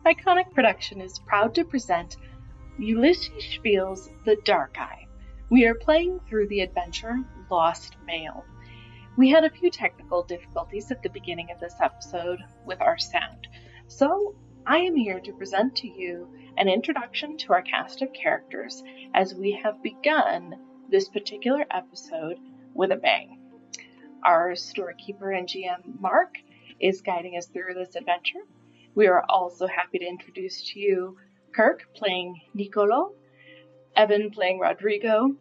Iconic Production is proud to present Ulisses Spiele's The Dark Eye. We are playing through the adventure Lost Mail. We had a few technical difficulties at the beginning of this episode with our sound, so I am here to present to you an introduction to our cast of characters as we have begun this particular episode with a bang. Our storekeeper and GM, Mark, is guiding us through this adventure. We are also happy to introduce to you Kirk playing Nicolo, Evan playing Rodrigo,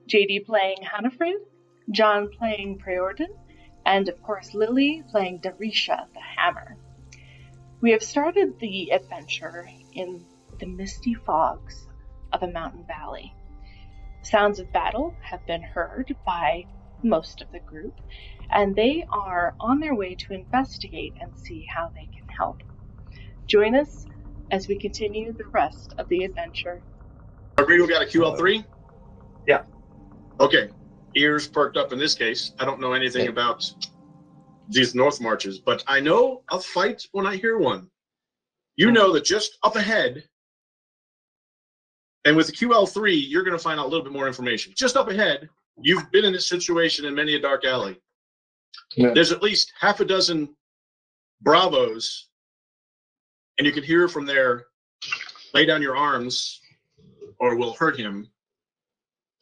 JD playing Hannafrid, John playing Preordan, and of course Lily playing Darisha the Hammer. We have started the adventure in the misty fogs of a mountain valley. Sounds of battle have been heard by most of the group, and they are on their way to investigate and see how they can help. Join us as we continue the rest of the adventure. Rodrigo got a QL3? Yeah. Okay. Ears perked up in this case. I don't know anything about these north marches, but I know a fight when I hear one. You know that just up ahead, and with the QL3, you're going to find out a little bit more information. Just up ahead, you've been in this situation in many a dark alley. Yeah. There's at least half a dozen bravos, and you can hear from there, lay down your arms or we'll hurt him,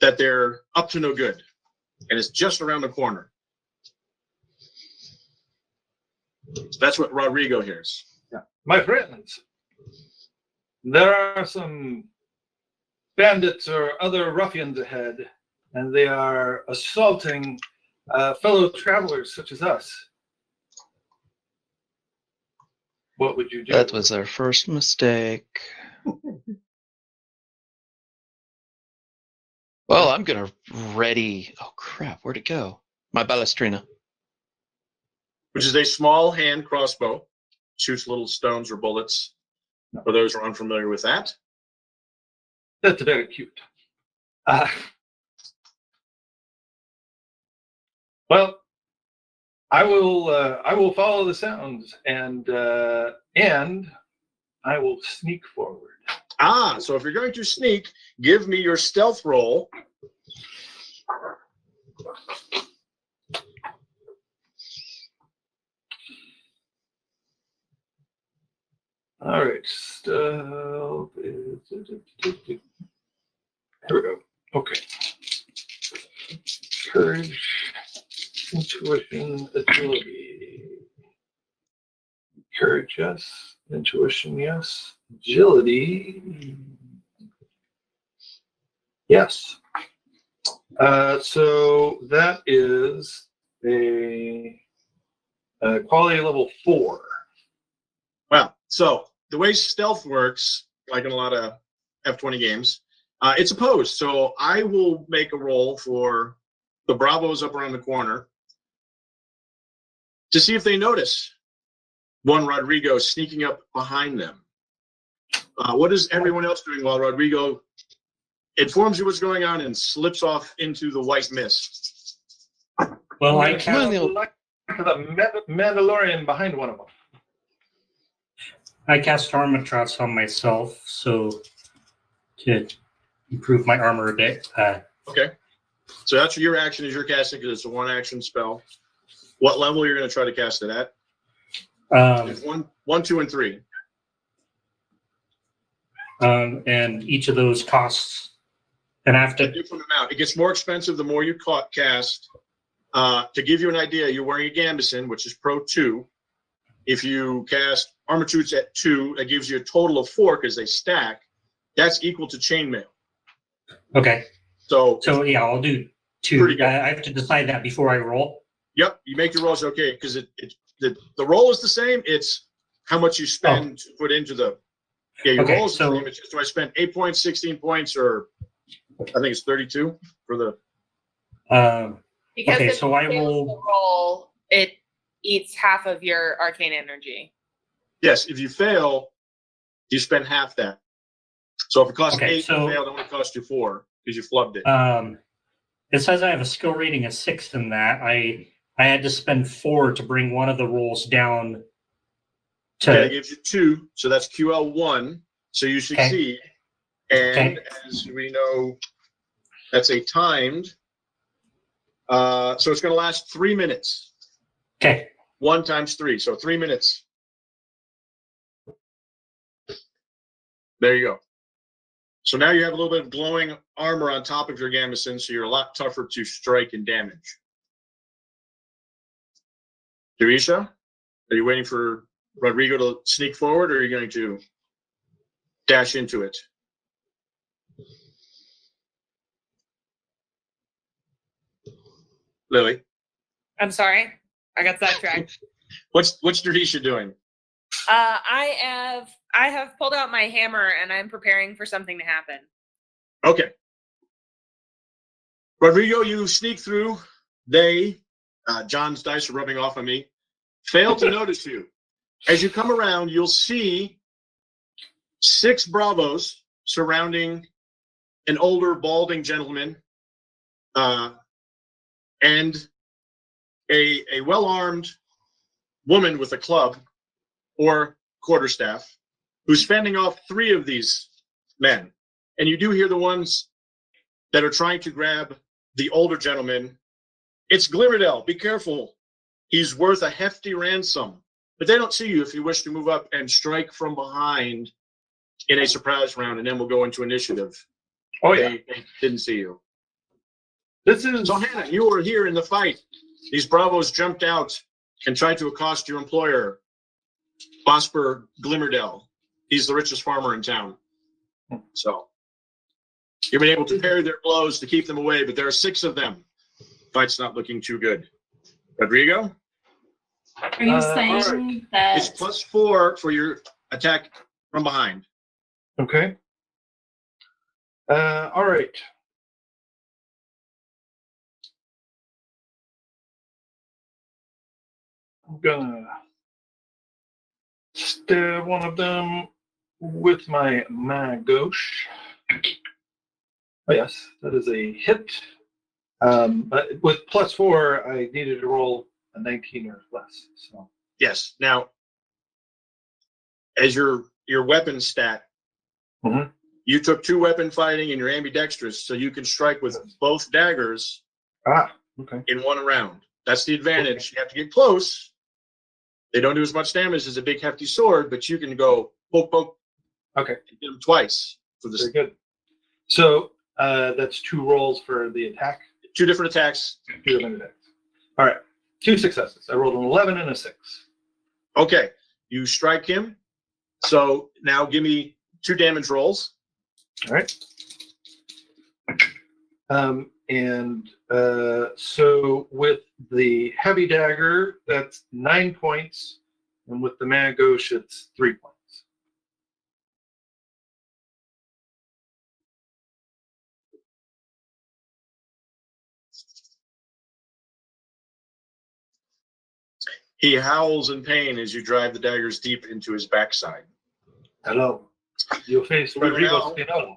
that they're up to no good. And it's just around the corner. So that's what Rodrigo hears. Yeah. My friends, there are some bandits or other ruffians ahead, and they are assaulting fellow travelers such as us. What would you do? That was our first mistake. Well, I'm going to ready... Oh, crap. Where'd it go? My Balestrina. Which is a small hand crossbow. Shoots little stones or bullets. For those who are unfamiliar with that. That's very cute. Well, I will follow the sounds and I will sneak forward. So if you're going to sneak, give me your stealth roll. All right, stealth. Here we go. Okay. Courage, intuition, agility. Courage, yes. Intuition, yes. Agility, yes. So that is a quality level 4. Wow. So the way stealth works, like in a lot of F20 games, it's opposed. So I will make a roll for the bravos up around the corner to see if they notice one Rodrigo sneaking up behind them. What is everyone else doing while Rodrigo informs you what's going on and slips off into the white mist? Well, I cast the Mandalorian behind one of them. I cast Armatross on myself, so to improve my armor a bit. Okay. So that's your action is you're casting because it's a one-action spell. What level you're going to try to cast it at? It's 1, 2, and 3. And each of those costs, and I have to... A different amount. It gets more expensive the more you cast. To give you an idea, you're wearing a gambeson, which is Pro 2. If you cast Armatoots at 2, that gives you a total of 4 because they stack. That's equal to chainmail. Okay. So yeah, I'll do 2. I have to decide that before I roll. Yep, you make your rolls okay because the roll is the same. It's how much you spend to put into the. Yeah, your roll is the same. It's just do I spend 8 points, 16 points, or I think it's 32 for the. Because okay, if so you I fail the roll, it eats half of your arcane energy. Yes, if you fail, you spend half that. So if it costs 8 to fail, it only costs you 4 because you flubbed it. It says I have a skill rating of 6 in that. I had to spend 4 to bring one of the rolls down To, Okay, that gives you 2, so that's QL1. So you succeed. And Okay. as we know, that's a timed. So it's going to last 3 minutes. Okay. 1 times 3, so 3 minutes. There you go. So now you have a little bit of glowing armor on top of your gambeson, so you're a lot tougher to strike and damage. Dorisha, are you waiting for Rodrigo to sneak forward, or are you going to dash into it? Lily, I'm sorry. I got sidetracked. what's Dorisha doing? I have pulled out my hammer and I'm preparing for something to happen. Okay. Rodrigo, you sneak through. They, John's dice are rubbing off on me, fail to notice you. As you come around, you'll see 6 bravos surrounding an older, balding gentleman and a well-armed woman with a club or quarterstaff who's fending off 3 of these men. And you do hear the ones that are trying to grab the older gentleman. It's Glimmerdale. Be careful. He's worth a hefty ransom. But they don't see you if you wish to move up and strike from behind in a surprise round, and then we'll go into initiative. Oh, yeah. They didn't see you. This is So, Hannah, you were here in the fight. These bravos jumped out and tried to accost your employer, Bosper Glimmerdale. He's the richest farmer in town. So you've been able to parry their blows to keep them away, but there are 6 of them. Fight's not looking too good. Rodrigo? Are you saying right. that It's +4 for your attack from behind. okay. All right. I'm gonna stab one of them with my main gauche. Oh yes, that is a hit. But with +4, I needed to roll a 19 or less. So Yes. Now, as your weapon stat, Mhm. you took 2 weapon fighting and you're ambidextrous, so you can strike with both daggers okay. in 1 round. That's the advantage. You have to get close. They don't do as much damage as a big hefty sword, but you can go poke, poke. Okay. And hit them twice for this. Very good. So that's 2 rolls for the attack. 2 different attacks. 2 different attacks. All right. 2 successes. I rolled an 11 and a 6. Okay, you strike him. So now give me 2 damage rolls. All right. So with the heavy dagger, that's 9 points, and with the main gauche, it's 3 points. He howls in pain as you drive the daggers deep into his backside. Hello. You face Rodrigo Well. Spinello.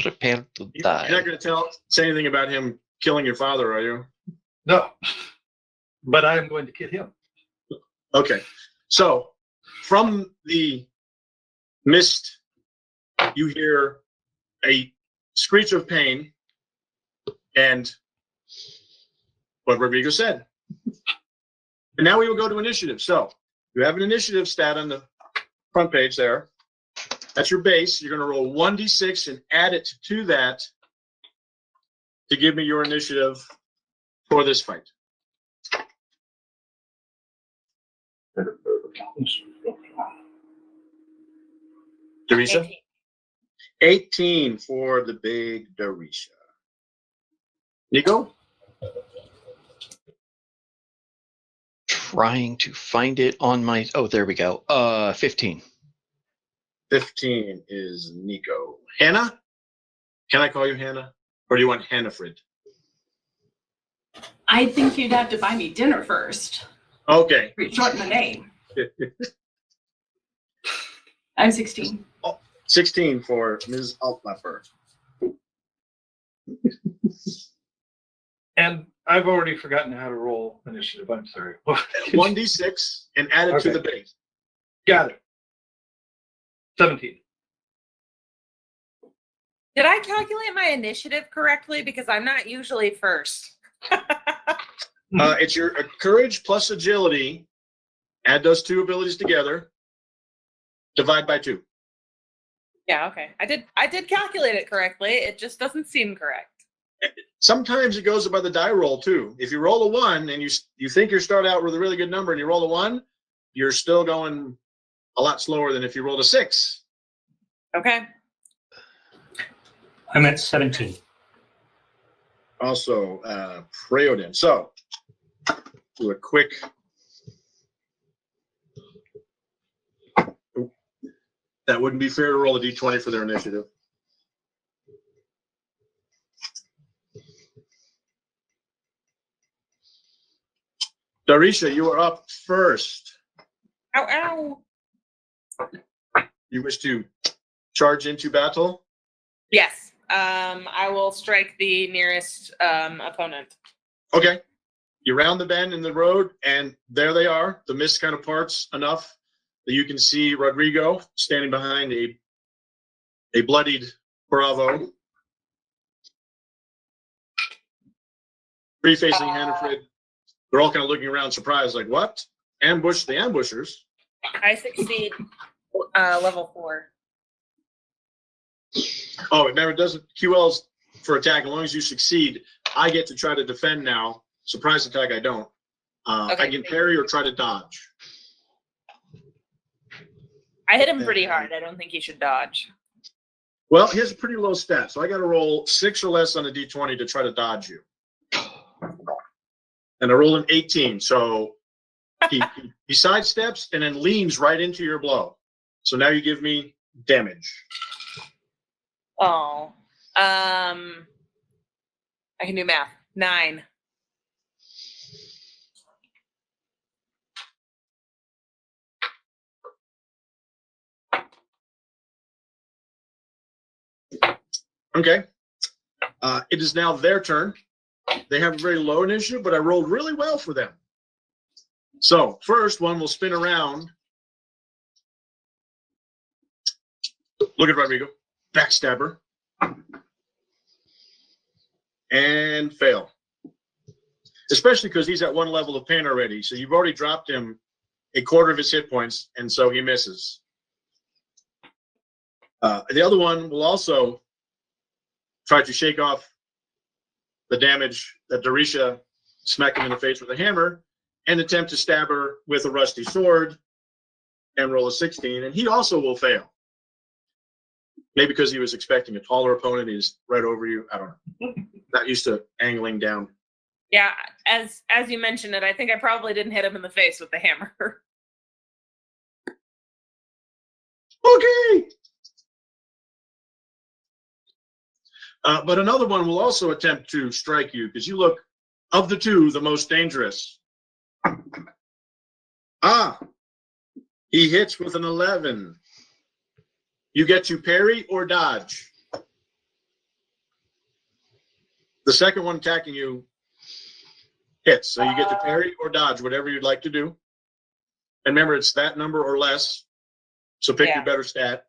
Prepare to You're not die. going to say anything about him killing your father, are you? No, but I am going to kill him. Okay. So from the mist, you hear a screech of pain and what Rodrigo said. And now we will go to initiative. So you have an initiative stat on the front page there. That's your base. You're going to roll 1d6 and add it to that to give me your initiative for this fight. Dorisha? 18. 18 for the big Dorisha. Nico? Trying to find it on my. Oh, there we go. 15. 15 is Nico. Hannah? Can I call you Hannah? Or do you want Hannafrid? I think you'd have to buy me dinner first. Okay. Shorten the name. I'm 16. 16 for Ms. Altlapper. And I've already forgotten how to roll initiative. I'm sorry. 1d6 and add it to Okay. the base. Got it. 17. Did I calculate my initiative correctly? Because I'm not usually first. It's your courage plus agility. Add those two abilities together. Divide by 2. Yeah, okay. I did calculate it correctly. It just doesn't seem correct. Sometimes it goes by the die roll too. If you roll a 1 and you think you start out with a really good number and you roll a 1, you're still going a lot slower than if you rolled a 6. Okay. I'm at 17. Also, Preodin. So, do a quick. That wouldn't be fair to roll a d20 for their initiative. Darisha, you are up first. Ow, ow. You wish to charge into battle? Yes. I will strike the nearest opponent. Okay. You round the bend in the road, and there they are. The mist kind of parts enough that you can see Rodrigo standing behind a bloodied Bravo. Free-facing Hannaford. They're all kind of looking around surprised, like, what? Ambush the ambushers. I succeed level 4. Oh, it never doesn't. QL's for attack. As long as you succeed, I get to try to defend now. Surprise attack, I don't. Okay. I can parry or try to dodge. I hit him pretty hard. I don't think he should dodge. Well, he has a pretty low stat, so I got to roll 6 or less on a d20 to try to dodge you. And I rolled an 18, so he sidesteps and then leans right into your blow. So now you give me damage. Oh. I can do math. 9. Okay. It is now their turn. They have a very low initiative, but I rolled really well for them. So first one will spin around. Look at Rodrigo. Backstabber. And fail. Especially because he's at 1 level of pain already. So you've already dropped him a quarter of his hit points, and so he misses. The other one will also try to shake off the damage that Darisha smacked him in the face with a hammer and attempt to stab her with a rusty sword and roll a 16. And he also will fail. Maybe because he was expecting a taller opponent. He's right over you. I don't know. Not used to angling down. Yeah, as you mentioned it, I think I probably didn't hit him in the face with the hammer. Okay. But another one will also attempt to strike you because you look, of the two, the most dangerous. He hits with an 11. You get to parry or dodge. The second one attacking you hits, so you get to parry or dodge, whatever you'd like to do. And remember, it's that number or less, so pick your better stat.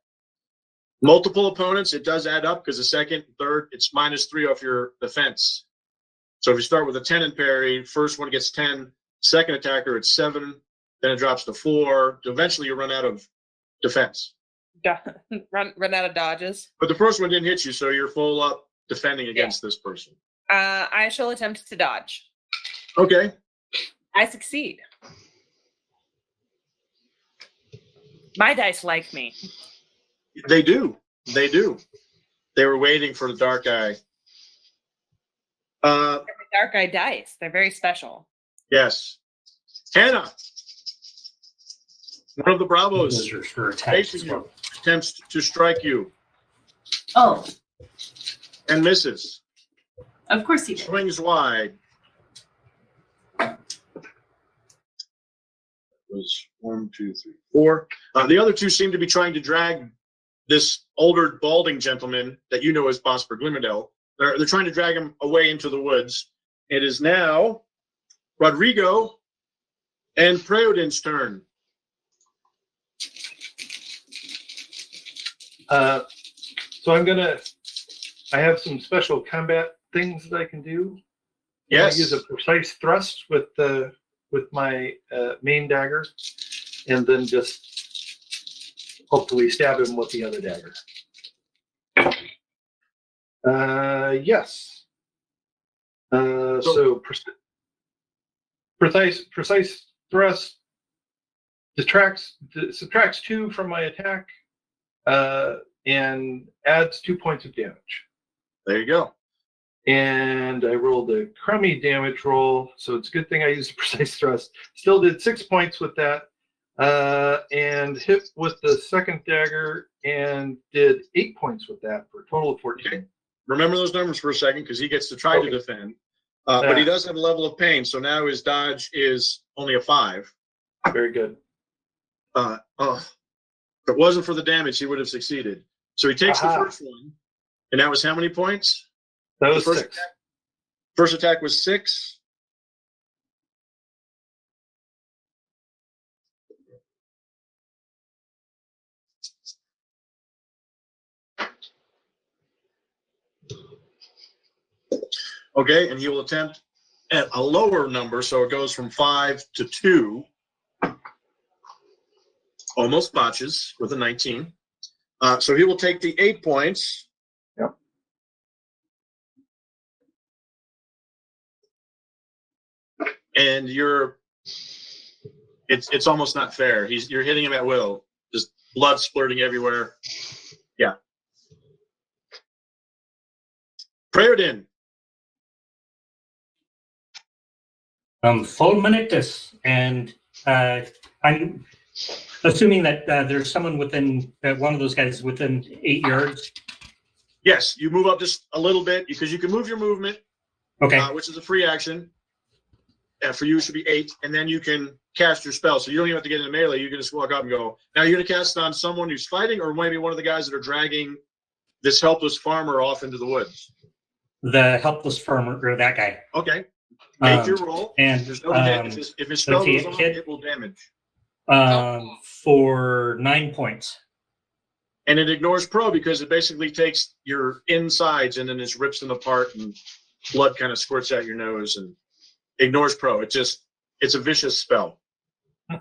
Multiple opponents, it does add up because the second, third, it's -3 off your defense. So if you start with a 10 and parry, first one gets 10, second attacker, it's 7, then it drops to 4. Eventually, you run out of defense. Run out of dodges. But the first one didn't hit you, so you're full up defending against this person. I shall attempt to dodge. Okay. I succeed. My dice like me. They do. They do. They were waiting for the dark eye. Dark eye dice. They're very special. Yes. Hannah. One of the Bravos Those are for attacks as facing you well. attempts to strike you Oh, and misses. of course he did. Swings wide. Was 1, 2, 3, 4. The other two seem to be trying to drag this older balding gentleman that you know as Bosper Glimmerdale. They're trying to drag him away into the woods, it is now Rodrigo and Preodin's turn. So I have some special combat things that I can do. Yes. I use a precise thrust with my main dagger, and then just hopefully stab him with the other dagger. Yes. So precise thrust subtracts 2 from my attack, and adds 2 points of damage. There you go. And I rolled a crummy damage roll, so it's a good thing I used a precise thrust. Still did 6 points with that, and hit with the second dagger and did 8 points with that for a total of 14. Okay. Remember those numbers for a second, because he gets to try to defend. But he does have a level of pain, so now his dodge is only a 5. Very good. If it wasn't for the damage, he would have succeeded. So he takes the first one, and that was how many points? That was the 6. First attack was 6. Okay, and he will attempt at a lower number, so it goes from 5 to 2. Almost botches with a 19. So he will take the 8 points. Yep. And it's almost not fair. You're hitting him at will, just blood splurting everywhere. Yeah. Preodin. Fulminatus, and I'm assuming that there's someone within one of those guys within 8 yards. Yes, you move up just a little bit because you can move your movement, Okay. which is a free action. For you, it should be 8, and then you can cast your spell. So you don't even have to get into melee. You can just walk up and go. Now you're going to cast it on someone who's fighting, or maybe one of the guys that are dragging this helpless farmer off into the woods. The helpless farmer, or that guy. Okay. Make your roll. And there's no if his spell goes on, it will damage. For 9 points. And it ignores pro because it basically takes your insides and then just rips them apart, and blood kind of squirts out your nose, and ignores pro. It's a vicious spell. You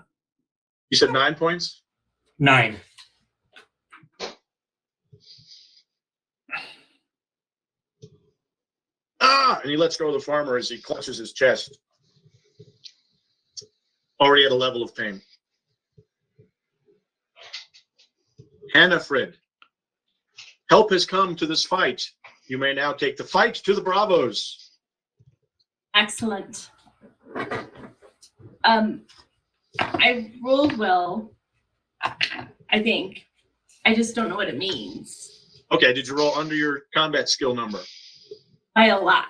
said 9 points? 9. And he lets go of the farmer as he clutches his chest. Already at a level of pain. Hannafrid. Help has come to this fight. You may now take the fight to the Bravos. Excellent. I rolled well, I think. I just don't know what it means. Okay, did you roll under your combat skill number? By a lot.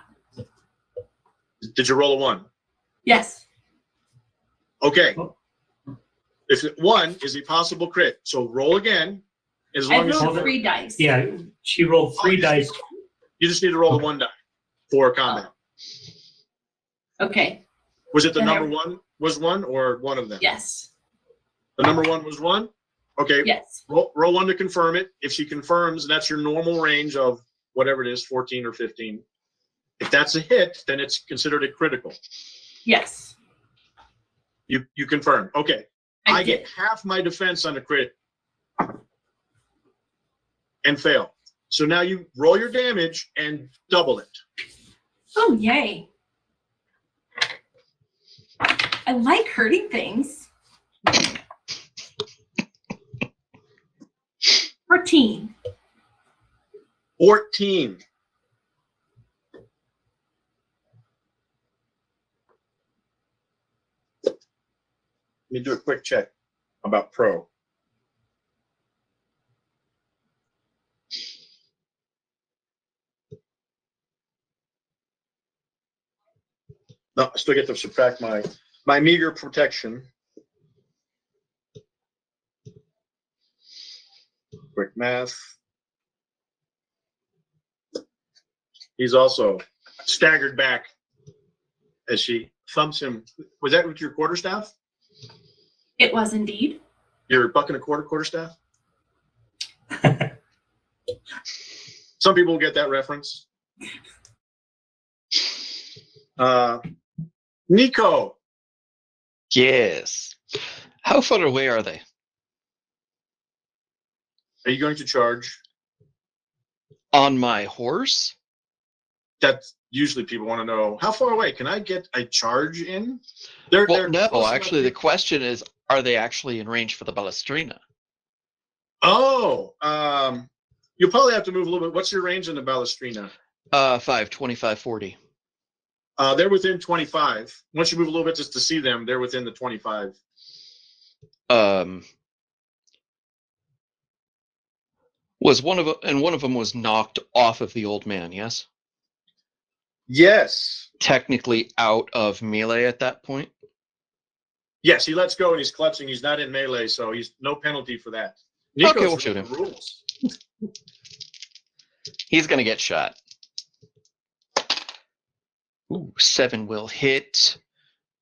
Did you roll a 1? Yes. Okay. If 1 is a possible crit, so roll again. As I long as rolled 3 dice. Yeah, she rolled 3 dice. You just need to roll a 1 die for combat. Okay. Was it the number 1 was 1 or one of them? Yes. The number 1 was 1? Okay. Yes. Roll 1 to confirm it. If she confirms, that's your normal range of whatever it is, 14 or 15. If that's a hit, then it's considered a critical. Yes. You confirm. Okay. I get half my defense on a crit and fail. So now you roll your damage and double it. Oh, yay. I like hurting things. 14. 14. Let me do a quick check about pro. No, I still get to subtract my meager protection. Quick math. He's also staggered back as she thumps him. Was that with your quarterstaff? It was indeed. Your buck and a quarterstaff? Some people will get that reference. Nico. Yes. How far away are they? Are you going to charge? On my horse? That's usually people want to know, how far away? Can I get a charge in? Well, no, close actually, enough the question is, are they actually in range for the Balestrina? Oh, you'll probably have to move a little bit. What's your range in the Balestrina? 25, 40. They're within 25. Once you move a little bit just to see them, they're within the 25. Was one of them was knocked off of the old man, yes? Yes. Technically out of melee at that point? Yes, he lets go and he's clutching. He's not in melee, so he's no penalty for that. Okay, we'll shoot him. Rules. He's going to get shot. Ooh, 7 will hit.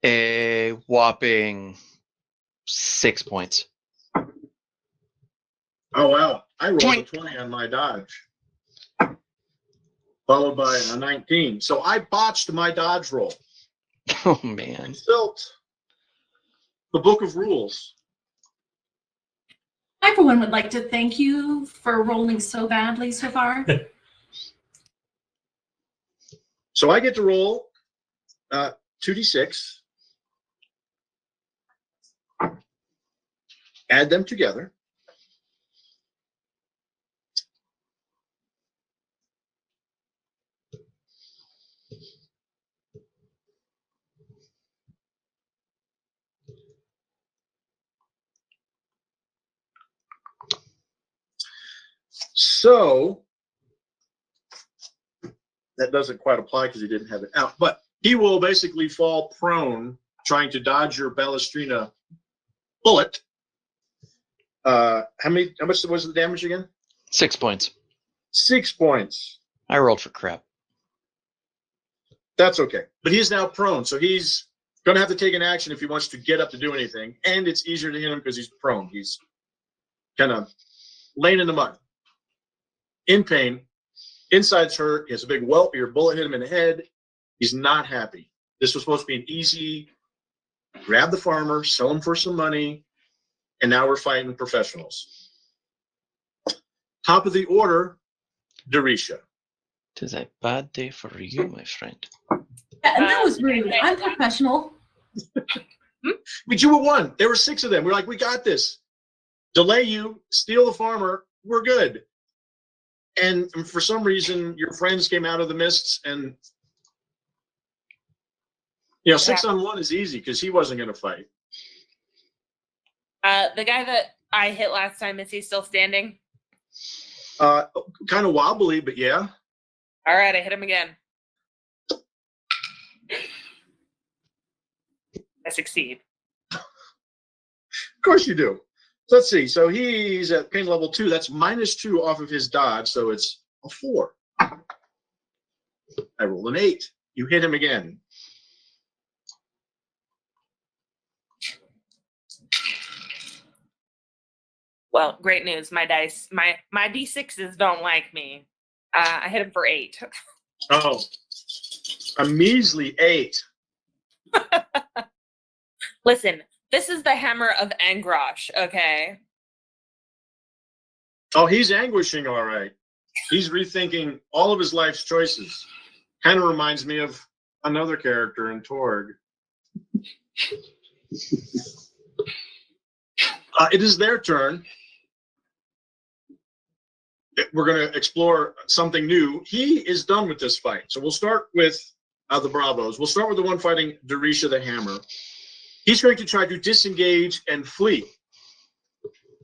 A whopping 6 points. Oh, wow. I rolled Twink. a 20 on my dodge, followed by a 19. So I botched my dodge roll. Oh, man. Built the book of rules. I, for one, would like to thank you for rolling so badly so far. So I get to roll 2d6, add them together. So that doesn't quite apply because he didn't have it out, but he will basically fall prone trying to dodge your Balestrina bullet. How much was the damage again? 6 points. 6 points. I rolled for crap. That's okay. But he's now prone, so he's going to have to take an action if he wants to get up to do anything, and it's easier to hit him because he's prone. He's kind of laying in the mud. In pain. Inside's hurt. He has a big welt. Your bullet hit him in the head. He's not happy. This was supposed to be an easy grab the farmer, sell him for some money, and now we're fighting professionals. Top of the order, Darisha. Tis a bad day for you, my friend. Yeah, and that was rude. I'm professional. But you were one. There were 6 of them. We're like, we got this. Delay you, steal the farmer, we're good. And for some reason, your friends came out of the mists, and 6 on 1 is easy because he wasn't going to fight. The guy that I hit last time, is he still standing? Kind of wobbly, but yeah. All right, I hit him again. I succeed. Of course you do. So let's see. So he's at pain level 2. That's -2 off of his dodge, so it's a 4. I rolled an 8. You hit him again. Well, great news. My dice, my D6s don't like me. I hit him for 8. Oh, a measly 8. Listen, this is the hammer of Angrosh, okay? Oh, he's anguishing, all right. He's rethinking all of his life's choices. Kind of reminds me of another character in Torg. It is their turn. We're going to explore something new. He is done with this fight. So we'll start with the Bravos. We'll start with the one fighting Darisha the Hammer. He's going to try to disengage and flee.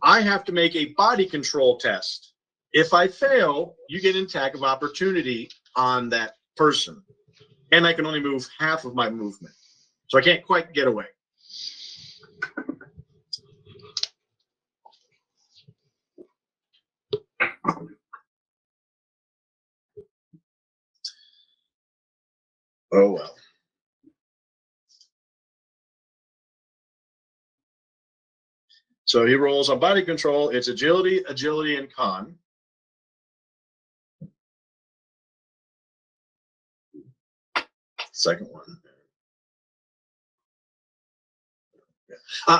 I have to make a body control test. If I fail, you get an attack of opportunity on that person. And I can only move half of my movement. So I can't quite get away. Oh, well. So he rolls on body control. It's agility, agility, and con. Second one.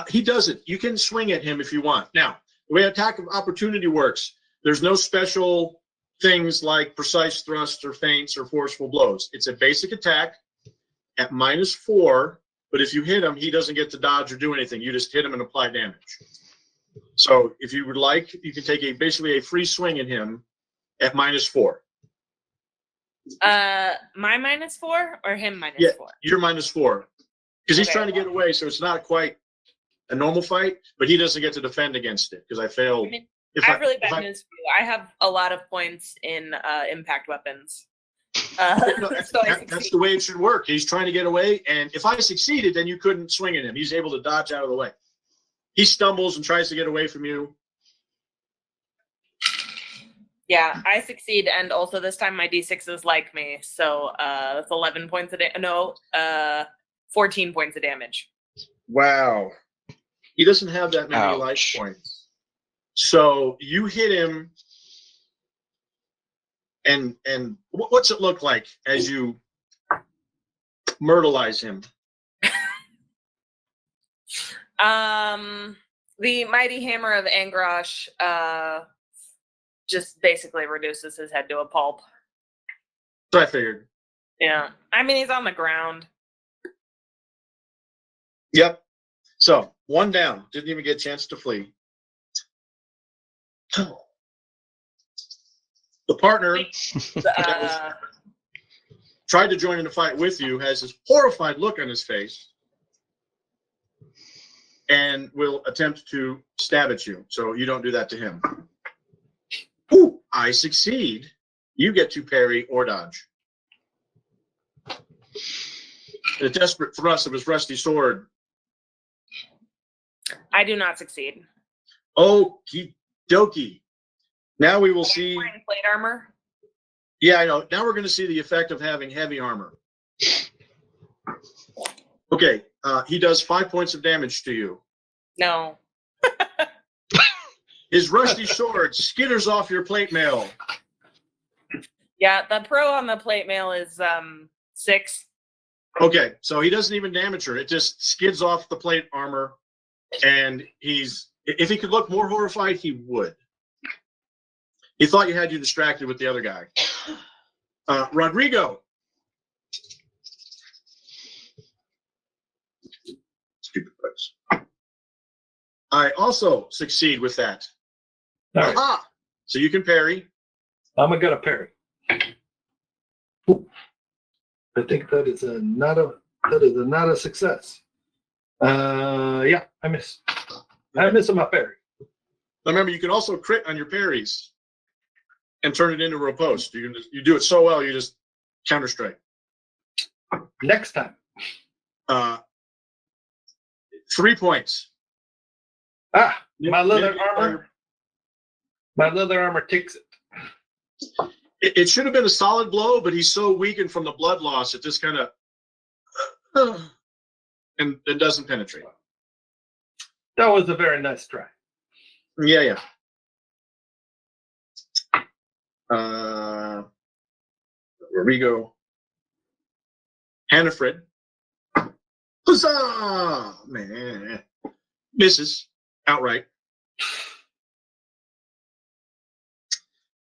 He doesn't. You can swing at him if you want. Now, the way attack of opportunity works, there's no special things like precise thrusts or feints or forceful blows. It's a basic attack at -4, but if you hit him, he doesn't get to dodge or do anything. You just hit him and apply damage. So if you would like, you can take basically a free swing at him at -4. My -4 or him -4? You're -4. Because he's Okay. trying to get away, so it's not quite a normal fight, but he doesn't get to defend against it because I failed. I mean, I have really bad news for you. I have a lot of points in impact weapons. No, So I that's succeed. the way it should work. He's trying to get away, and if I succeeded, then you couldn't swing at him. He's able to dodge out of the way. He stumbles and tries to get away from you. Yeah, I succeed, and also this time my D6 is like me, so that's 11 points of damage. No, 14 points of damage. Wow. He doesn't have that many Ouch. life points. So you hit him, and what's it look like as you myrtleize him? The mighty hammer of Angrosh just basically reduces his head to a pulp. So I figured. Yeah, I mean he's on the ground. Yep. So one down. Didn't even get a chance to flee. The partner tried to join in the fight with you has this horrified look on his face and will attempt to stab at you. So you don't do that to him. Ooh, I succeed. You get to parry or dodge. The desperate thrust of his rusty sword. I do not succeed. Okie dokie. Now we will see. Wearing plate armor. Yeah, I know. Now we're going to see the effect of having heavy armor. Okay, he does 5 points of damage to you. No. His rusty sword skitters off your plate mail. Yeah, the pro on the plate mail is 6. Okay, so he doesn't even damage her. It just skids off the plate armor, and if he could look more horrified, he would. He thought you had you distracted with the other guy. Rodrigo. Stupid place. I also succeed with that. All right. Aha! So you can parry. I'm gonna parry. Ooh. I think that is not a success. Yeah, I miss. I miss on my parry. Remember, you can also crit on your parries and turn it into a riposte. You do it so well, you just counter strike. Next time. 3 points. My leather armor. My leather armor takes it. It should have been a solid blow, but he's so weakened from the blood loss, it just kind of and doesn't penetrate. That was a very nice try. Yeah. Rodrigo. Hannafred. Huzzah! Man. Misses outright.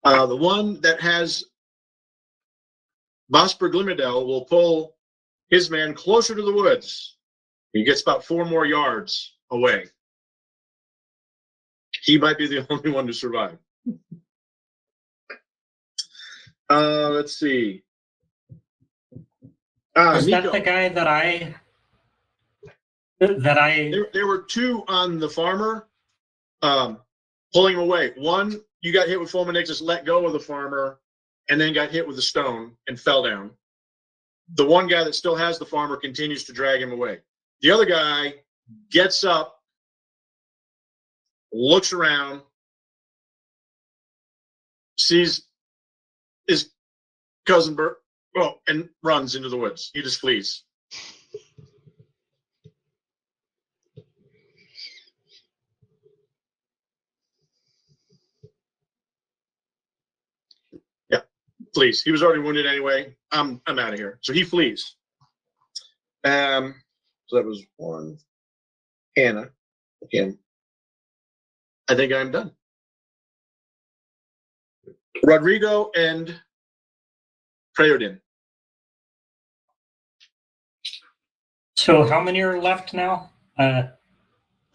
The one that has Vosper Glimmerdale will pull his man closer to the woods. He gets about 4 more yards away. He might be the only one to survive. Let's see. Is Nico. that the guy that I? There were 2 on the farmer, pulling him away. One, you got hit with Fulminixus, let go of the farmer, and then got hit with a stone and fell down. The one guy that still has the farmer continues to drag him away. The other guy gets up, looks around, sees his cousin Bert, and runs into the woods. He just flees. flees. He was already wounded anyway. I'm out of here. So he flees. So that was one. Hannah. Again. I think I'm done. Rodrigo and Preodin. So how many are left now?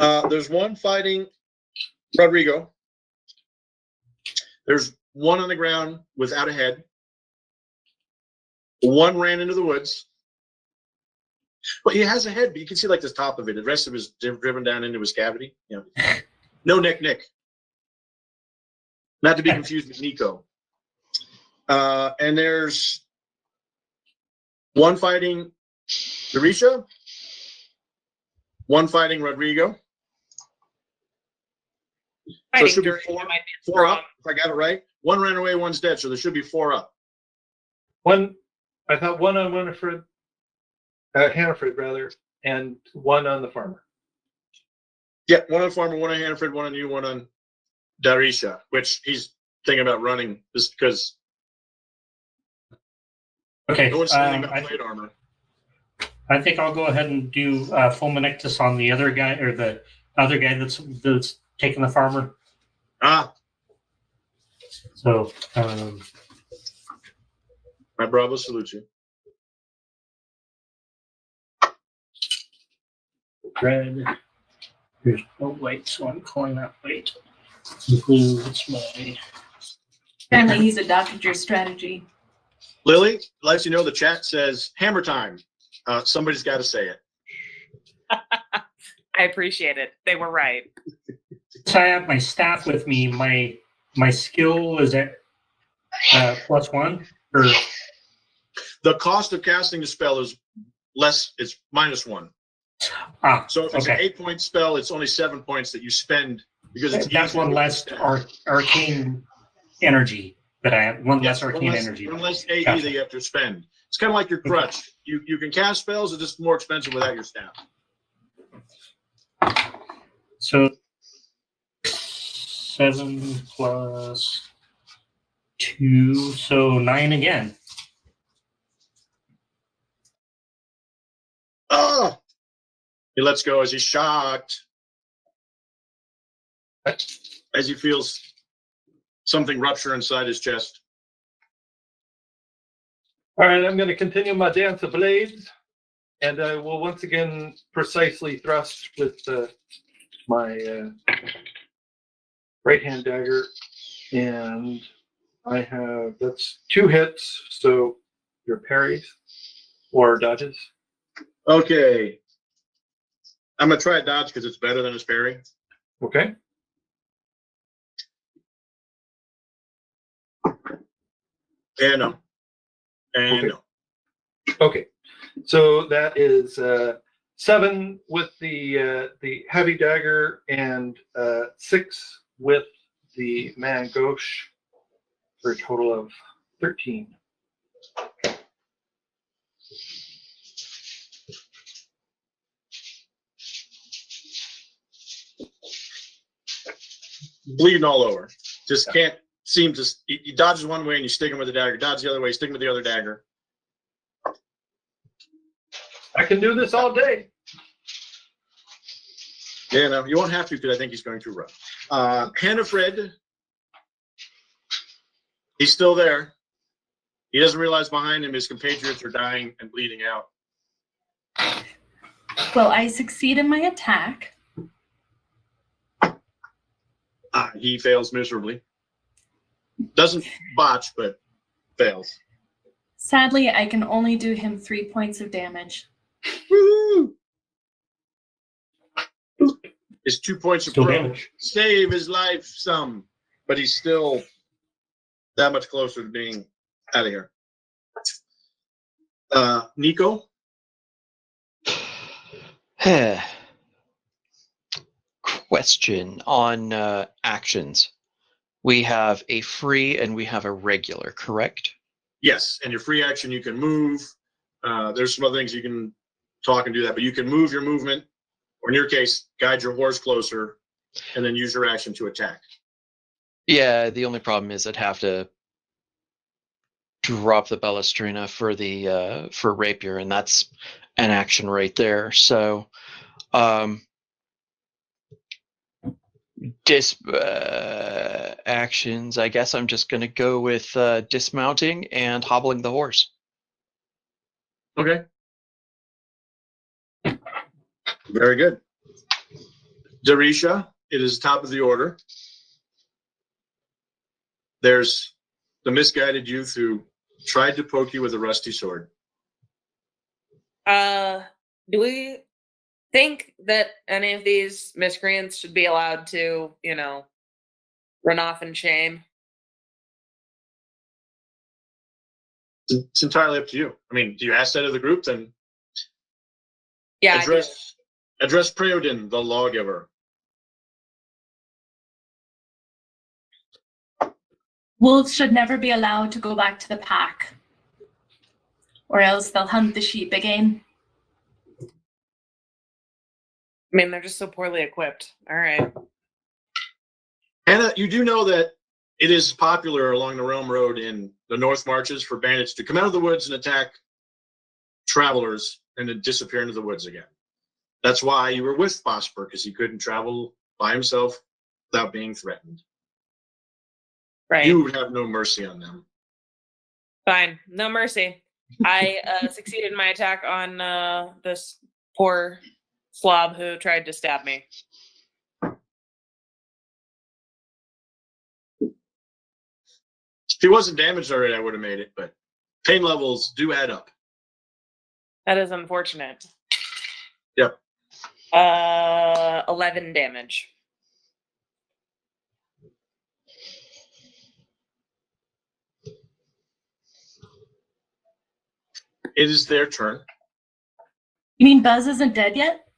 There's one fighting Rodrigo. There's one on the ground without a head. One ran into the woods. Well, he has a head, but you can see like the top of it. The rest of it is driven down into his cavity. Yeah. No Nick. Not to be confused with Nico. And there's one fighting Darisha. One fighting Rodrigo. So it should be four up, if I got it right. One ran away, one's dead, so there should be 4 up. I thought one on Winifred, Hannaford rather, and one on the farmer. Yeah, one on Farmer, one on Hannaford, one on you, one on Darisha, which he's thinking about running just because Okay. no one's saying about plate armor. I think I'll go ahead and do Fulminectus on the other guy, or the other guy that's taking the farmer. So, My bravo salute you. red. There's no white, so I'm calling that white. Blue, it's my. Apparently, he's adopted your strategy. Lily, lets you know the chat says hammer time. Somebody's got to say it. I appreciate it. They were right. So I have my staff with me. My skill is at +1, or The cost of casting the spell is less. It's -1. So if it's an 8-point spell, it's only 7 points that you spend because it's that's one less arcane energy that I have. One less arcane energy. One less AE that you have to spend. It's kind of like your crutch. You can cast spells, it's just more expensive without your staff. So 7 + 2, so 9 again. Oh! He lets go as he's shocked. As he feels something rupture inside his chest. All right, I'm going to continue my dance of blades, and I will once again precisely thrust with my right hand dagger, and I have that's 2 hits, so your parries or dodges. Okay. I'm going to try a dodge because it's better than his parry. Okay. And no. And Okay. no. Okay, so that is 7 with the heavy dagger and 6 with the man gauche for a total of 13. Bleeding all over. Just can't seem to. He dodges one way and you stick him with the dagger. Dodge the other way, stick him with the other dagger. I can do this all day. Yeah, no, you won't have to because I think he's going too rough. Hannafred, he's still there. He doesn't realize behind him his compatriots are dying and bleeding out. Well, I succeed in my attack. He fails miserably. Doesn't botch, but fails. Sadly, I can only do him 3 points of damage. Woo! His 2 points of Still pro damage. save his life some, but he's still that much closer to being out of here. Nico? Question on actions. We have a free and we have a regular, correct? Yes, and your free action, you can move. There's some other things you can talk and do that, but you can move your movement, or in your case, guide your horse closer, and then use your action to attack. Yeah, the only problem is I'd have to drop the Ballestrina for rapier, and that's an action right there. So, actions. I guess I'm just going to go with dismounting and hobbling the horse. Okay. Very good. Darisha, it is top of the order. There's the misguided youth who tried to poke you with a rusty sword. Do we think that any of these miscreants should be allowed to, run off in shame? It's entirely up to you. I mean, do you ask that of the group? Then Yeah, address Preodin, the lawgiver. Wolves should never be allowed to go back to the pack, or else they'll hunt the sheep again. I mean, they're just so poorly equipped. All right. Hannah, you do know that it is popular along the Realm Road in the North Marches for bandits to come out of the woods and attack travelers and then disappear into the woods again. That's why you were with Bosper, because he couldn't travel by himself without being threatened. Right. You would have no mercy on them. Fine. No mercy. I succeeded in my attack on this poor slob who tried to stab me. If he wasn't damaged already, I would have made it, but pain levels do add up. That is unfortunate. Yep. 11 damage. It is their turn. You mean Buzz isn't dead yet?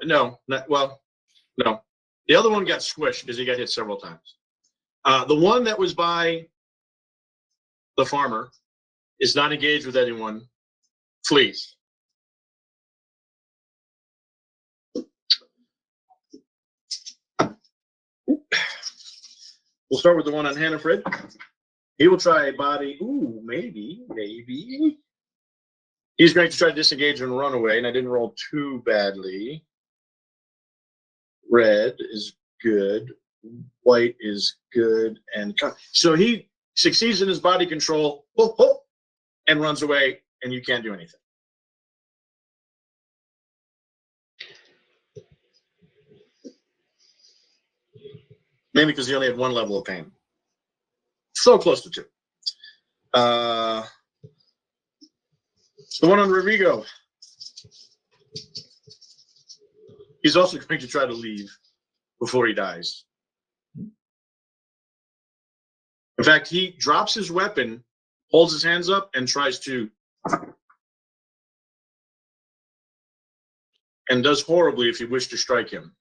No. No. The other one got squished because he got hit several times. The one that was by the farmer is not engaged with anyone, flees. We'll start with the one on Hannafrid. He will try a body. Ooh, maybe. He's going to try to disengage and run away, and I didn't roll too badly. Red is good. White is good. And so he succeeds in his body control and runs away, and you can't do anything. Mainly because he only had one level of pain. So close to 2. The one on Rodrigo. He's also going to try to leave before he dies. In fact, he drops his weapon, holds his hands up, and tries to, and does horribly if you wish to strike him.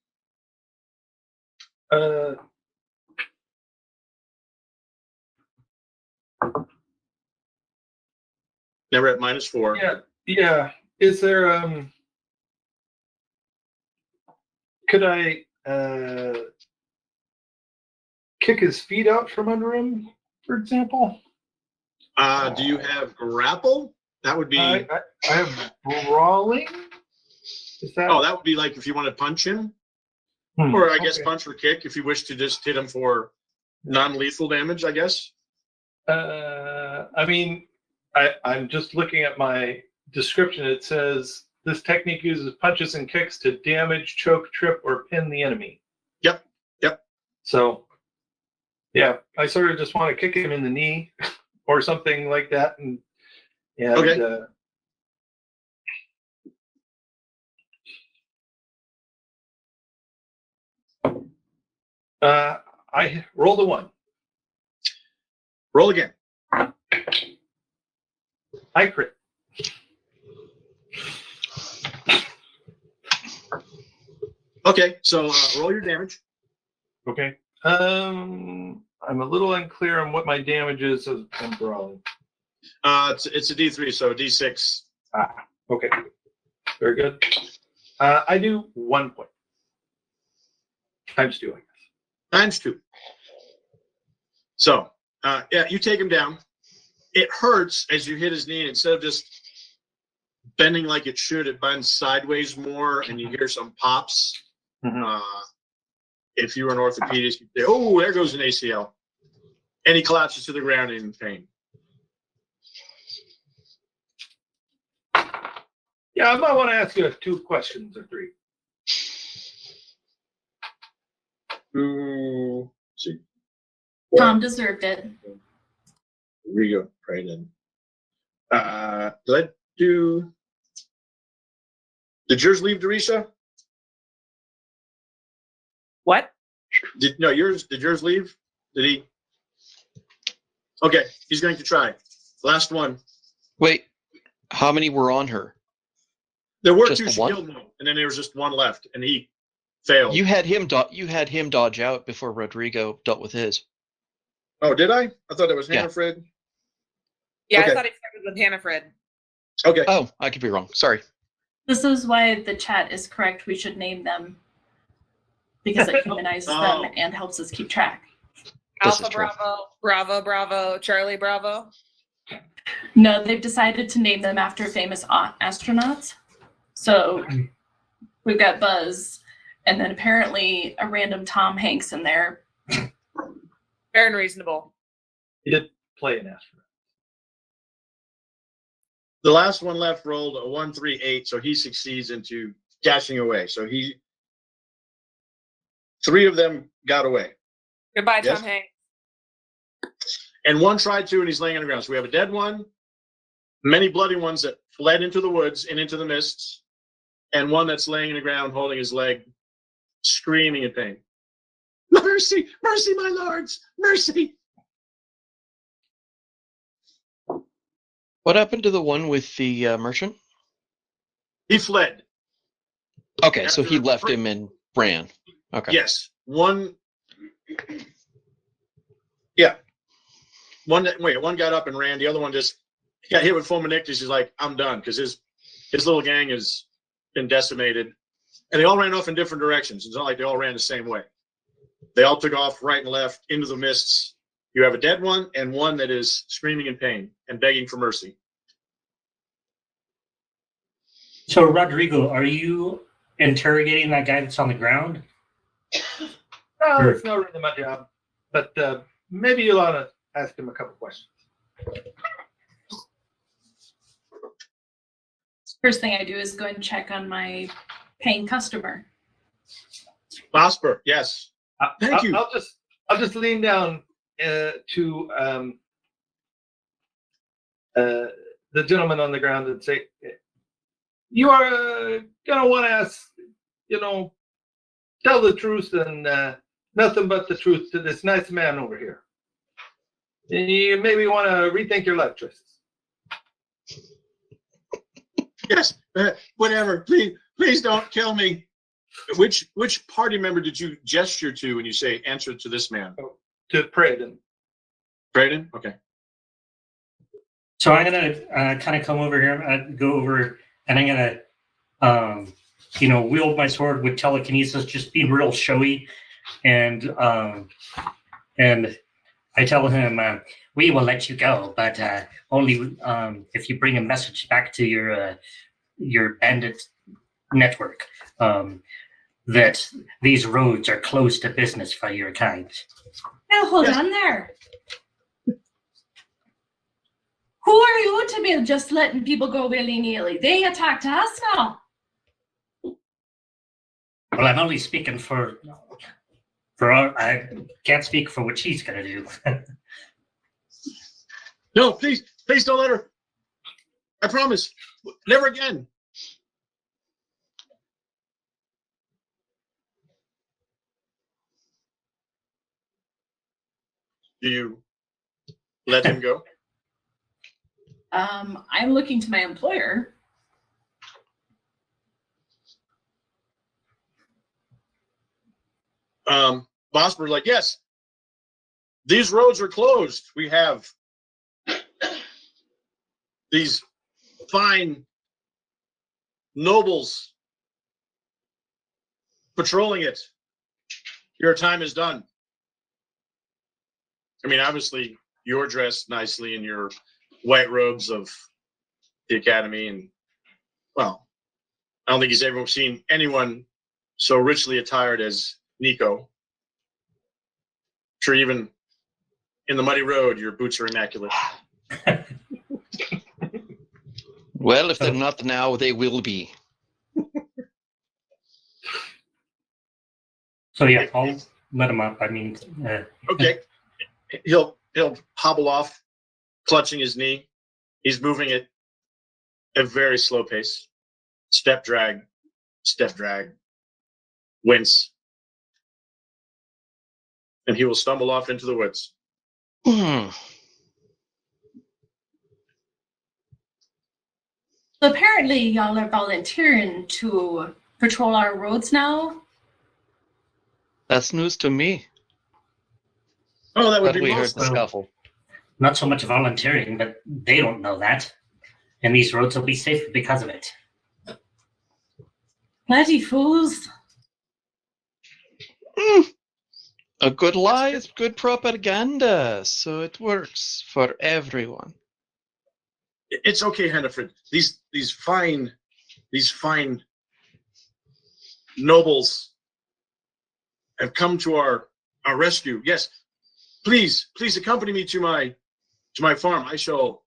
Never at -4. Yeah. Is there could I kick his feet out from under him, for example? Do you have grapple? That would be. I have brawling. Is that? Oh, that would be like if you want to punch him, or I guess punch or kick if you wish to just hit him for non-lethal damage. I guess. I mean, I'm just looking at my description. It says this technique uses punches and kicks to damage, choke, trip, or pin the enemy. Yep. So, yeah, I sort of just want to kick him in the knee or something like that, and okay. I rolled a 1. Roll again. I crit. Okay, so roll your damage. Okay. I'm a little unclear on what my damage is as I'm brawling. It's a D3, so D6. Okay. Very good. I do 1 point. Times 2, I guess. Times 2. So Yeah, you take him down. It hurts as you hit his knee. Instead of just bending like it should, it bends sideways more, and you hear some pops. If you were an orthopedist, you'd say, "Oh, there goes an ACL," and he collapses to the ground in pain. Yeah, I might want to ask you 2 questions or 3. Ooh, see, Tom deserved it. here we go. Right in. Let's do. Did yours leave, Dorisha? What? Did yours leave? Did he? Okay, he's going to try. Last one. Wait, how many were on her? There were Just 2 the she one? killed, and then there was just 1 left, and he failed. You had him dodge out before Rodrigo dealt with his. Oh, did I? I thought it was Yeah. Hannafred. Yeah, Okay. I thought he started with Hannafred. Okay. Oh, I could be wrong. Sorry. This is why the chat is correct. We should name them because it humanizes them and helps us keep track. This Alpha is true. Bravo, Bravo Bravo, Charlie Bravo. No, they've decided to name them after famous astronauts. So we've got Buzz, and then apparently a random Tom Hanks in there. Fair and reasonable. He did play an astronaut. The last one left rolled a 1, 3, 8, so he succeeds into dashing away. So 3 of them got away, Goodbye, Yes. Tom Hanks. and 1 tried to, and he's laying on the ground. So we have a dead one, many bloody ones that fled into the woods and into the mists, and 1 that's laying on the ground holding his leg, screaming in pain. Mercy, mercy, my lords, mercy. What happened to the one with the merchant? He fled. Okay, so he After- left him and ran. Okay. Yes, 1. Yeah, 1 got up and ran. The other one just got hit with fulminictus. He's like, I'm done, because his little gang has been decimated, and they all ran off in different directions. It's not like they all ran the same way. They all took off right and left into the mists. You have a dead one and 1 that is screaming in pain and begging for mercy. So, Rodrigo, are you interrogating that guy that's on the ground? No, Sure. it's not really my job. But maybe you'll want to ask him a couple questions. First thing I do is go and check on my paying customer. Vosper, yes. Thank you. I'll just lean down to the gentleman on the ground and say, "You are gonna want to ask, tell the truth and nothing but the truth to this nice man over here. And you maybe want to rethink your life choices." Yes, whatever. Please don't kill me. Which party member did you gesture to when you say answer to this man? To Praden. Braden? Okay. So I'm gonna kind of come over here, go over, and I'm gonna, wield my sword with telekinesis, just being real showy, and I tell him, we will let you go, but only if you bring a message back to your bandit network that these roads are closed to business for your kind. Now hold Yes. on there. Who are you to be just letting people go willy-nilly? They attacked us now. Well, I'm only speaking for I can't speak for what she's gonna do. No, please don't let her. I promise. Never again. Do you let him go? I'm looking to my employer. Vosper's like, yes, these roads are closed. We have these fine nobles patrolling it. Your time is done. I mean, obviously, you're dressed nicely in your white robes of the academy, and well, I don't think he's ever seen anyone so richly attired as Nico. Sure, even in the muddy road, your boots are immaculate. Well, if they're not now, they will be. So yeah, I'll let him up. I mean, Okay, he'll hobble off, clutching his knee. He's moving at a very slow pace. Step drag, wince, and he will stumble off into the woods. Hmm. So apparently, y'all are volunteering to patrol our roads now. That's news to me. Oh, that would But be we heard most the scuffle. not so much volunteering, but they don't know that. And these roads will be safe because of it. Bloody fools. A good lie is good propaganda, so it works for everyone. It's okay, Hannaford. These fine nobles have come to our rescue. Yes, please accompany me to my farm. I shall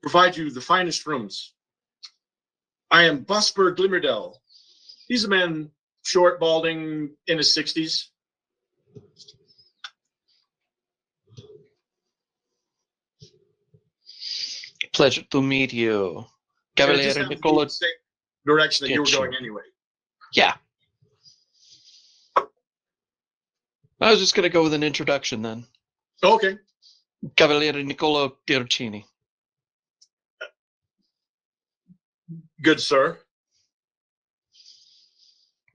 provide you the finest rooms. I am Busper Glimmerdell. He's a man, short, balding, in his 60s. Pleasure to meet you. And it just Cavaliere happened to be Nicola. the same direction that you were Get you. going anyway. Yeah. I was just going to go with an introduction then. Okay. Cavaliere Nicola Piercini. Good sir.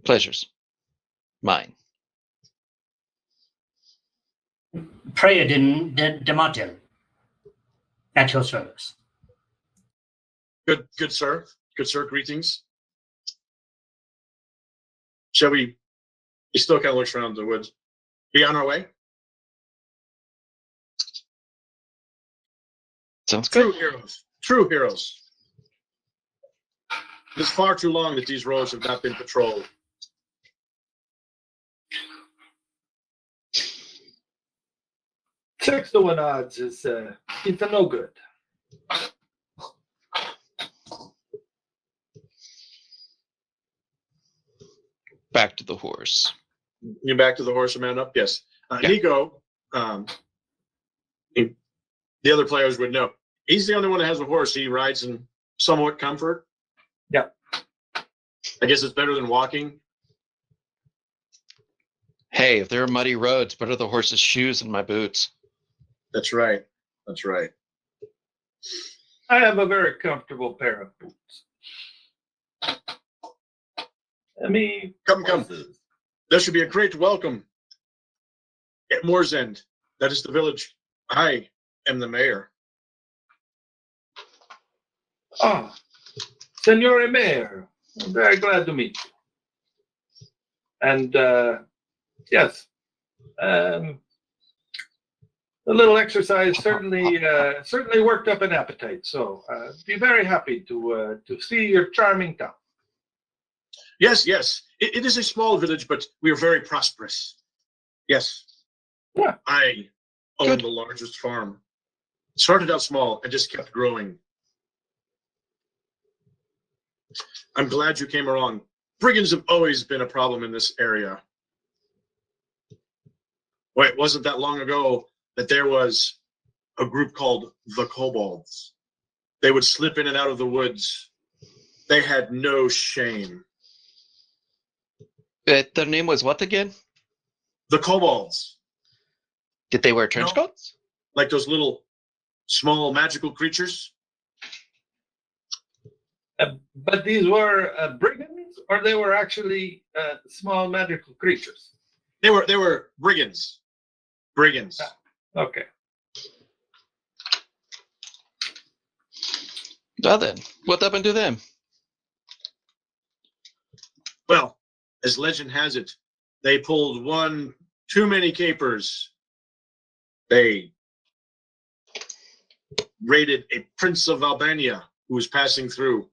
Pleasures. Mine. Prayadin Dematil. At your service. Good sir. Good sir, greetings. Shall we? He still kind of looks around the woods. Be on our way? Sounds good. True heroes. It's far too long that these roads have not been patrolled. 6 to 1 odds is it's a no good. Back to the horse. You back to the horse and man up? Yes. Yeah. Nico, the other players would know. He's the only one that has a horse. He rides in somewhat comfort. Yeah. I guess it's better than walking. Hey, if there are muddy roads, better the horse's shoes and my boots. That's right. I have a very comfortable pair of boots. I mean, Come. There should be a great welcome at Moor's End. That is the village. I am the mayor. Ah, Signore Mayor, I'm very glad to meet you. And yes, a little exercise certainly worked up an appetite. So be very happy to see your charming town. Yes. It is a small village, but we are very prosperous. Yes. Yeah. I own Good. the largest farm. Started out small and just kept growing. I'm glad you came along. Brigands have always been a problem in this area. Wait, wasn't that long ago that there was a group called the Kobolds? They would slip in and out of the woods. They had no shame. Their name was what again? The Kobolds, Did they wear trench No. coats? like those little small magical creatures. But these were brigands, or they were actually small magical creatures. They were brigands. Brigands. Okay. Well then, what happened to them? Well, as legend has it, they pulled one too many capers. They raided a prince of Albania who was passing through,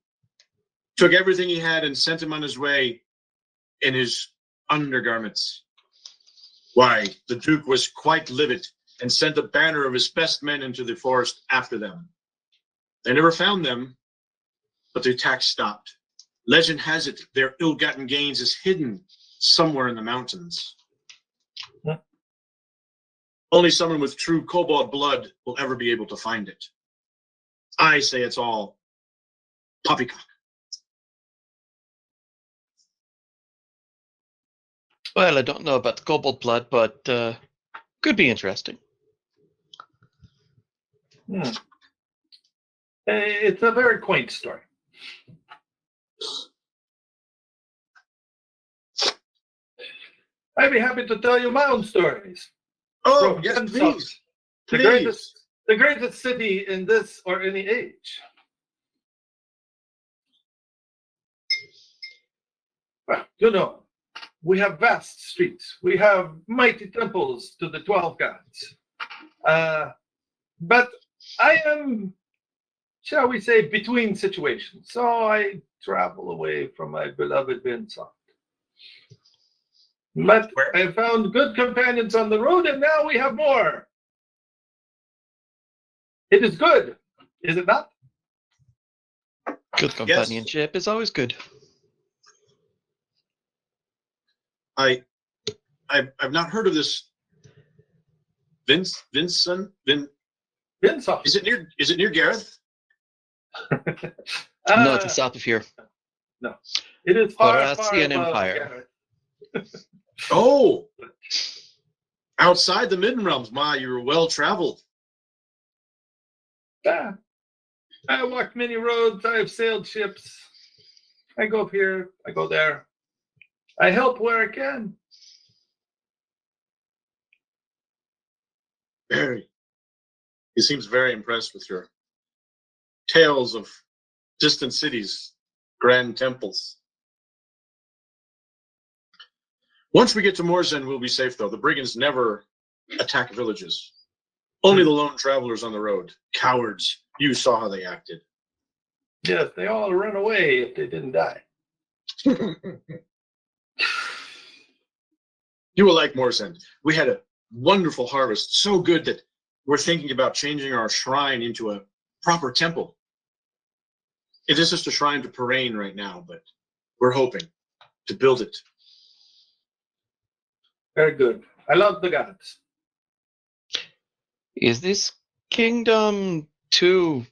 took everything he had and sent him on his way in his undergarments. Why, the Duke was quite livid and sent a banner of his best men into the forest after them. They never found them, but the attack stopped. Legend has it their ill-gotten gains is hidden somewhere in the mountains. Hmm. Only someone with true kobold blood will ever be able to find it. I say it's all poppycock. Well, I don't know about kobold blood, but could be interesting. It's a very quaint story. I'd be happy to tell you my own stories. Oh, From yes, Kansas, please. The greatest city in this or any age. Well, you know, we have vast streets. We have mighty temples to the 12 gods. But I am, shall we say, between situations. So I travel away from my beloved Vincent. But I found good companions on the road, and now we have more. It is good, is it not? Good companionship is always good. I've not heard of this Vincent. Vincent. Is it near Gareth? No, to south of here. No, it is far Horathian above Empire. Gareth. Oh, outside the Midden Realms. Ma, you were well traveled. Yeah. I walked many roads. I have sailed ships. I go here. I go there. I help where I can. Very. He seems very impressed with your tales of distant cities, grand temples. Once we get to Morzend, we'll be safe, though. The brigands never attack villages. Only the lone travelers on the road. Cowards. You saw how they acted. Yes, they all run away if they didn't die. You will like Morzend. We had a wonderful harvest, so good that we're thinking about changing our shrine into a proper temple. It is just a shrine to Parain right now, but we're hoping to build it. Very good. I love the gods. Is this kingdom too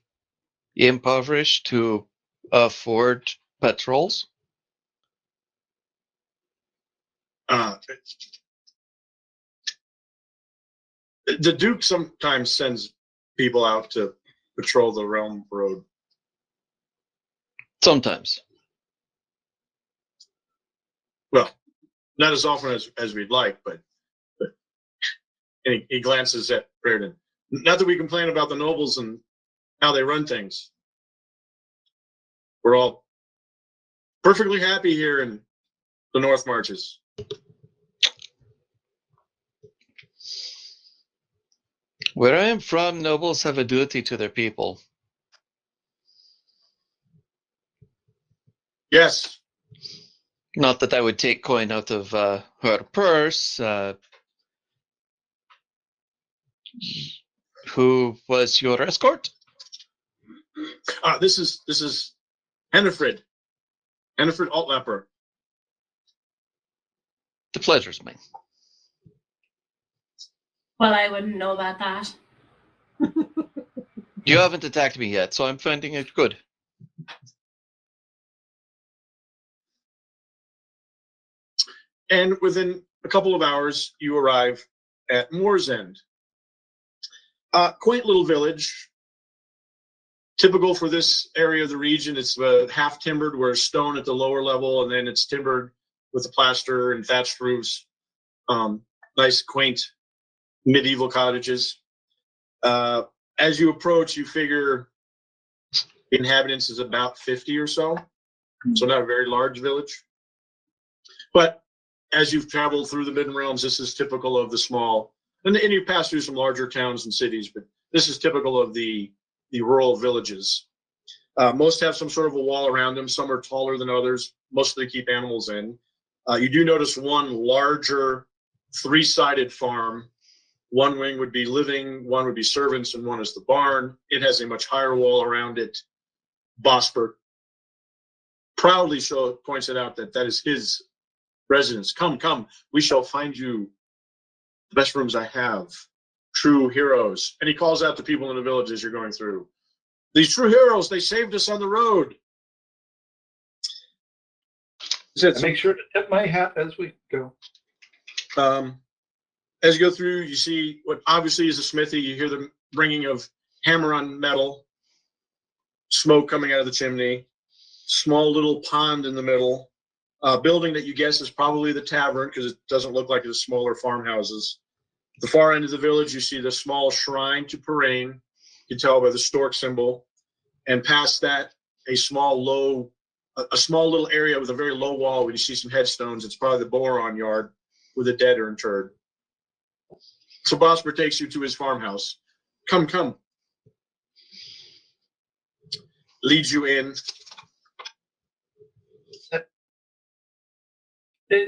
impoverished to afford patrols? The Duke sometimes sends people out to patrol the realm road. Sometimes. Well, not as often as we'd like, but and he glances at Reardon. Not that we complain about the nobles and how they run things. We're all perfectly happy here in the North Marches. Where I am from, nobles have a duty to their people. Yes. Not that I would take coin out of her purse. Who was your escort? This is Hennefrid. Hennefrid Altlapper. The pleasure's mine. Well, I wouldn't know about that. You haven't attacked me yet, so I'm finding it good. And within a couple of hours, you arrive at Morzend. Quaint little village. Typical for this area of the region. It's half timbered, where it's stone at the lower level, and then it's timbered with the plaster and thatched roofs. Nice, quaint, medieval cottages. As you approach, you figure the inhabitants is about 50 or so. So not a very large village. But as you've traveled through the Midden Realms, this is typical of the small, and you pass through some larger towns and cities, but this is typical of the the rural villages. Most have some sort of a wall around them. Some are taller than others. Most of them keep animals in. You do notice one larger three-sided farm. One wing would be living, one would be servants, and one is the barn. It has a much higher wall around it. Bosper proudly points it out that is his residence. Come, come, we shall find you the best rooms I have. True heroes. And he calls out to people in the village as you're going through. These true heroes, they saved us on the road. Make sure to tip my hat as we go. As you go through, you see what obviously is a smithy. You hear the ringing of hammer on metal, smoke coming out of the chimney, small little pond in the middle, building that you guess is probably the tavern because it doesn't look like it's smaller farmhouses. At the far end of the village, you see the small shrine to Parain. You can tell by the stork symbol. And past that, a small little area with a very low wall where you see some headstones. It's probably the Boron yard where the dead are interred. So Bosper takes you to his farmhouse. Come, come. Leads you in.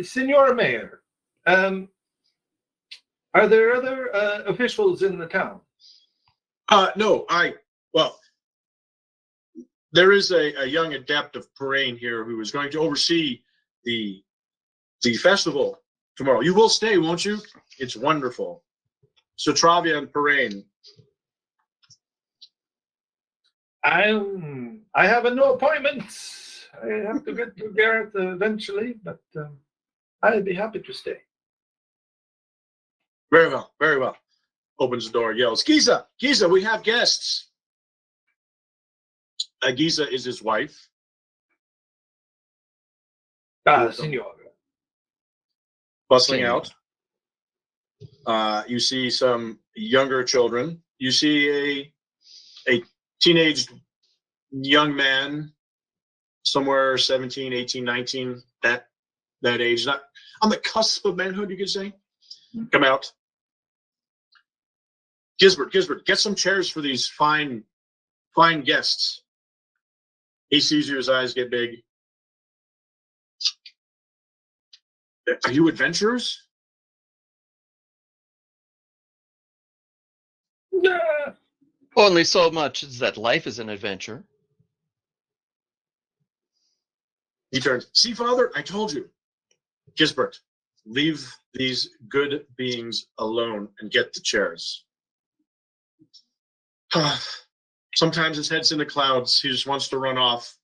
Senor Mayor, are there other officials in the town? No, there is a young adept of Parain here who is going to oversee the festival tomorrow. You will stay, won't you? It's wonderful. So Travia and Parain. I have no appointments. I have to get to Garrett eventually, but I'd be happy to stay. Very well, very well. Opens the door, yells, Giza, Giza, we have guests. Giza is his wife. Senor. Bustling out. You see some younger children. You see a teenage young man, somewhere 17, 18, 19, that age, not on the cusp of manhood, you could say. Come out. Gisbert, get some chairs for these fine guests. He sees you, his eyes get big. Are you adventurers? Only so much as that life is an adventure. He turns. See, Father, I told you. Gisbert, leave these good beings alone and get the chairs. Sometimes his head's in the clouds. He just wants to run off.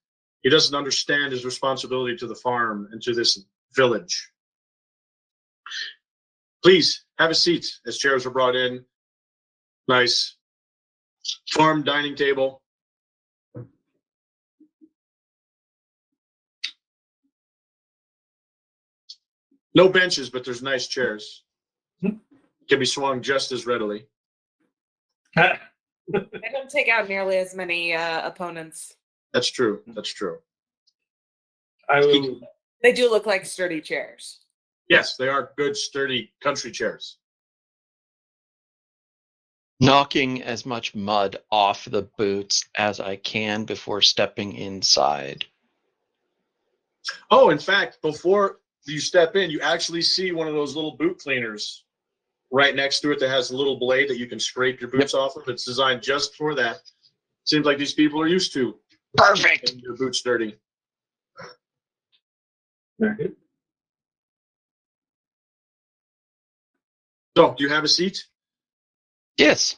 He doesn't understand his responsibility to the farm and to this village. Please, have a seat as chairs are brought in. Nice farm dining table. No benches, but there's nice chairs. Can be swung just as readily. I don't take out nearly as many opponents. That's true. That's true. They do look like sturdy chairs. Yes, they are good, sturdy country chairs. Knocking as much mud off the boots as I can before stepping inside. Oh, in fact, before you step in, you actually see one of those little boot cleaners right next to it that has a little blade that you can scrape your boots off of. It's designed just for that. Seems like these people are used to getting your boots dirty. Very good. So, do you have a seat? Yes.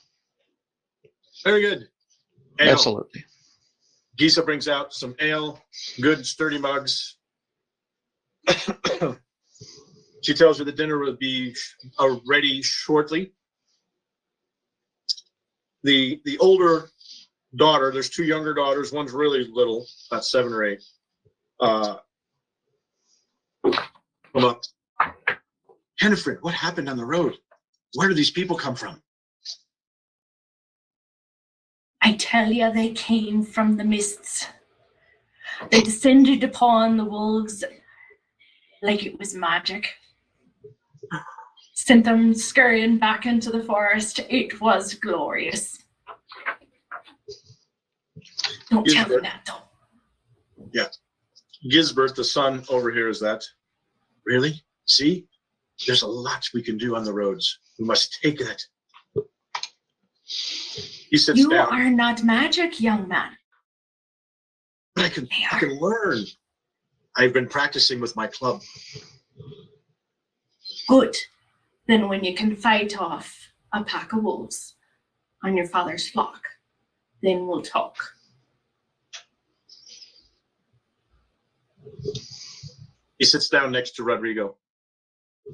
Very good. Ale. Absolutely. Gisa brings out some ale, good sturdy mugs. She tells you the dinner will be ready shortly. The older daughter, there's two younger daughters. One's really little, about 7 or 8. Come up. Hennefrid, what happened on the road? Where do these people come from? I tell you, they came from the mists. They descended upon the wolves like it was magic. Sent them scurrying back into the forest. It was glorious. Don't tell Gisbert. him that, though. Gisbert, the son, overhears that. Really? See? There's a lot we can do on the roads. We must take that. He sits You down. are not magic, young man. But I can learn. I've been practicing with my club. Good. Then when you can fight off a pack of wolves on your father's flock, then we'll talk. He sits down next to Rodrigo.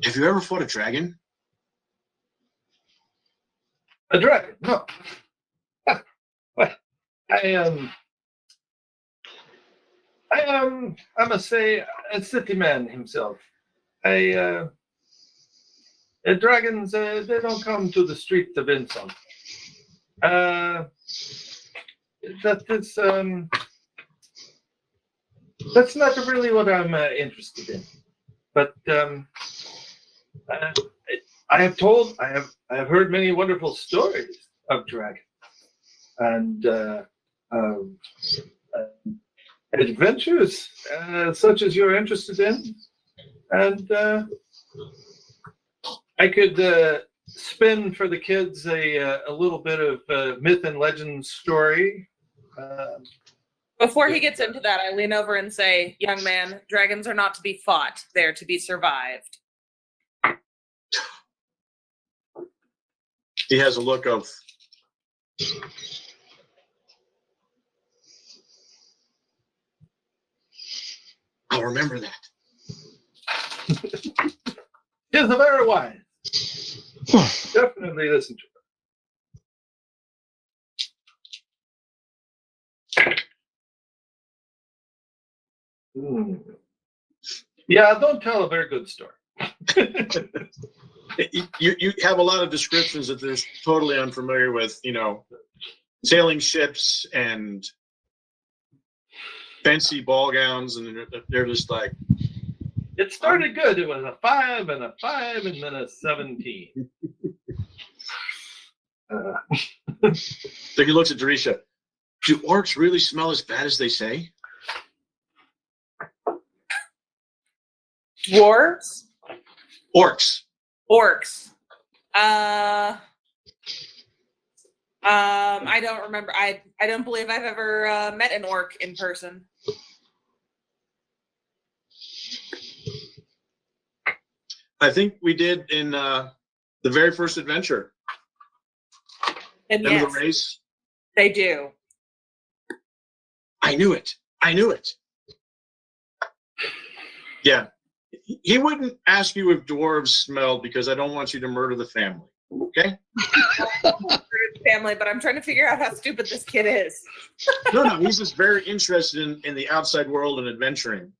Have you ever fought a dragon? A dragon? No. Well, I must say, a city man himself. Dragons, they don't come to the street of insult. That's not really what I'm interested in. But I have heard many wonderful stories of dragons and adventures such as you're interested in, and I could spin for the kids a little bit of myth and legend story. Before he gets into that, I lean over and say, young man, dragons are not to be fought. They're to be survived. He has a look of, I'll remember that. He's a very wise. Definitely listen to him. Yeah, don't tell a very good story. You have a lot of descriptions that they're totally unfamiliar with, sailing ships and fancy ball gowns, and they're just like. It started good. It was a 5 and a 5 and then a 17. So he looks at Dorisha. Do orcs really smell as bad as they say? Dwarves? Orcs. Orcs. I don't remember. I don't believe I've ever met an orc in person. I think we did in the very first adventure. And Remember yes, the race? they do. I knew it. Yeah. He wouldn't ask you if dwarves smelled because I don't want you to murder the family. Okay? Family, but I'm trying to figure out how stupid this kid is. No, he's just very interested in the outside world and adventuring.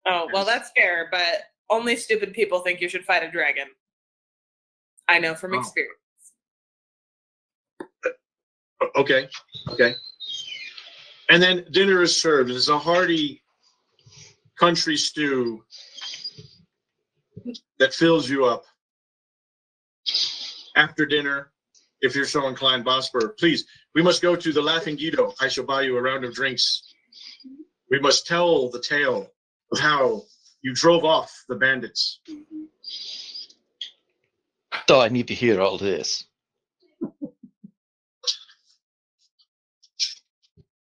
Oh, well, that's fair, but only stupid people think you should fight a dragon. I know from experience. Okay. And then dinner is served. It's a hearty country stew that fills you up. After dinner, if you're so inclined, Bosper, please, we must go to the Laughing Guido. I shall buy you a round of drinks. We must tell the tale of how you drove off the bandits. So I need to hear all this.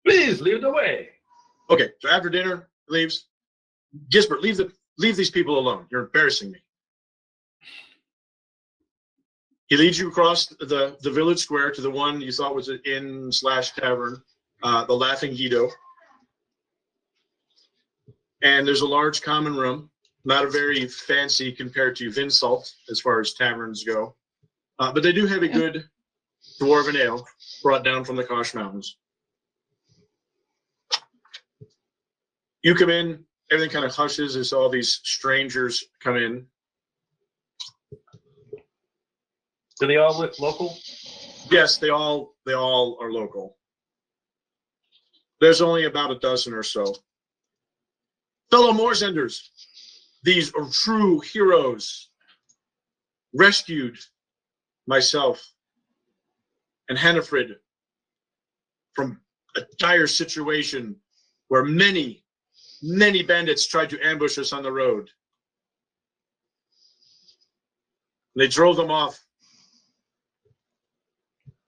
Please lead the way. Okay, so after dinner, leaves. Gisbert, leave these people alone. You're embarrassing me. He leads you across the village square to the one you thought was an inn/tavern, the Laughing Guido. And there's a large common room, not a very fancy compared to Vinsalt as far as taverns go. But they do have a good dwarven ale brought down from the Kosh Mountains. You come in, everything kind of hushes as all these strangers come in. Do they all look local? Yes, they all are local. There's only about a dozen or so. Fellow Moorsenders, these are true heroes, rescued myself and Hannafrid from a dire situation where many bandits tried to ambush us on the road. They drove them off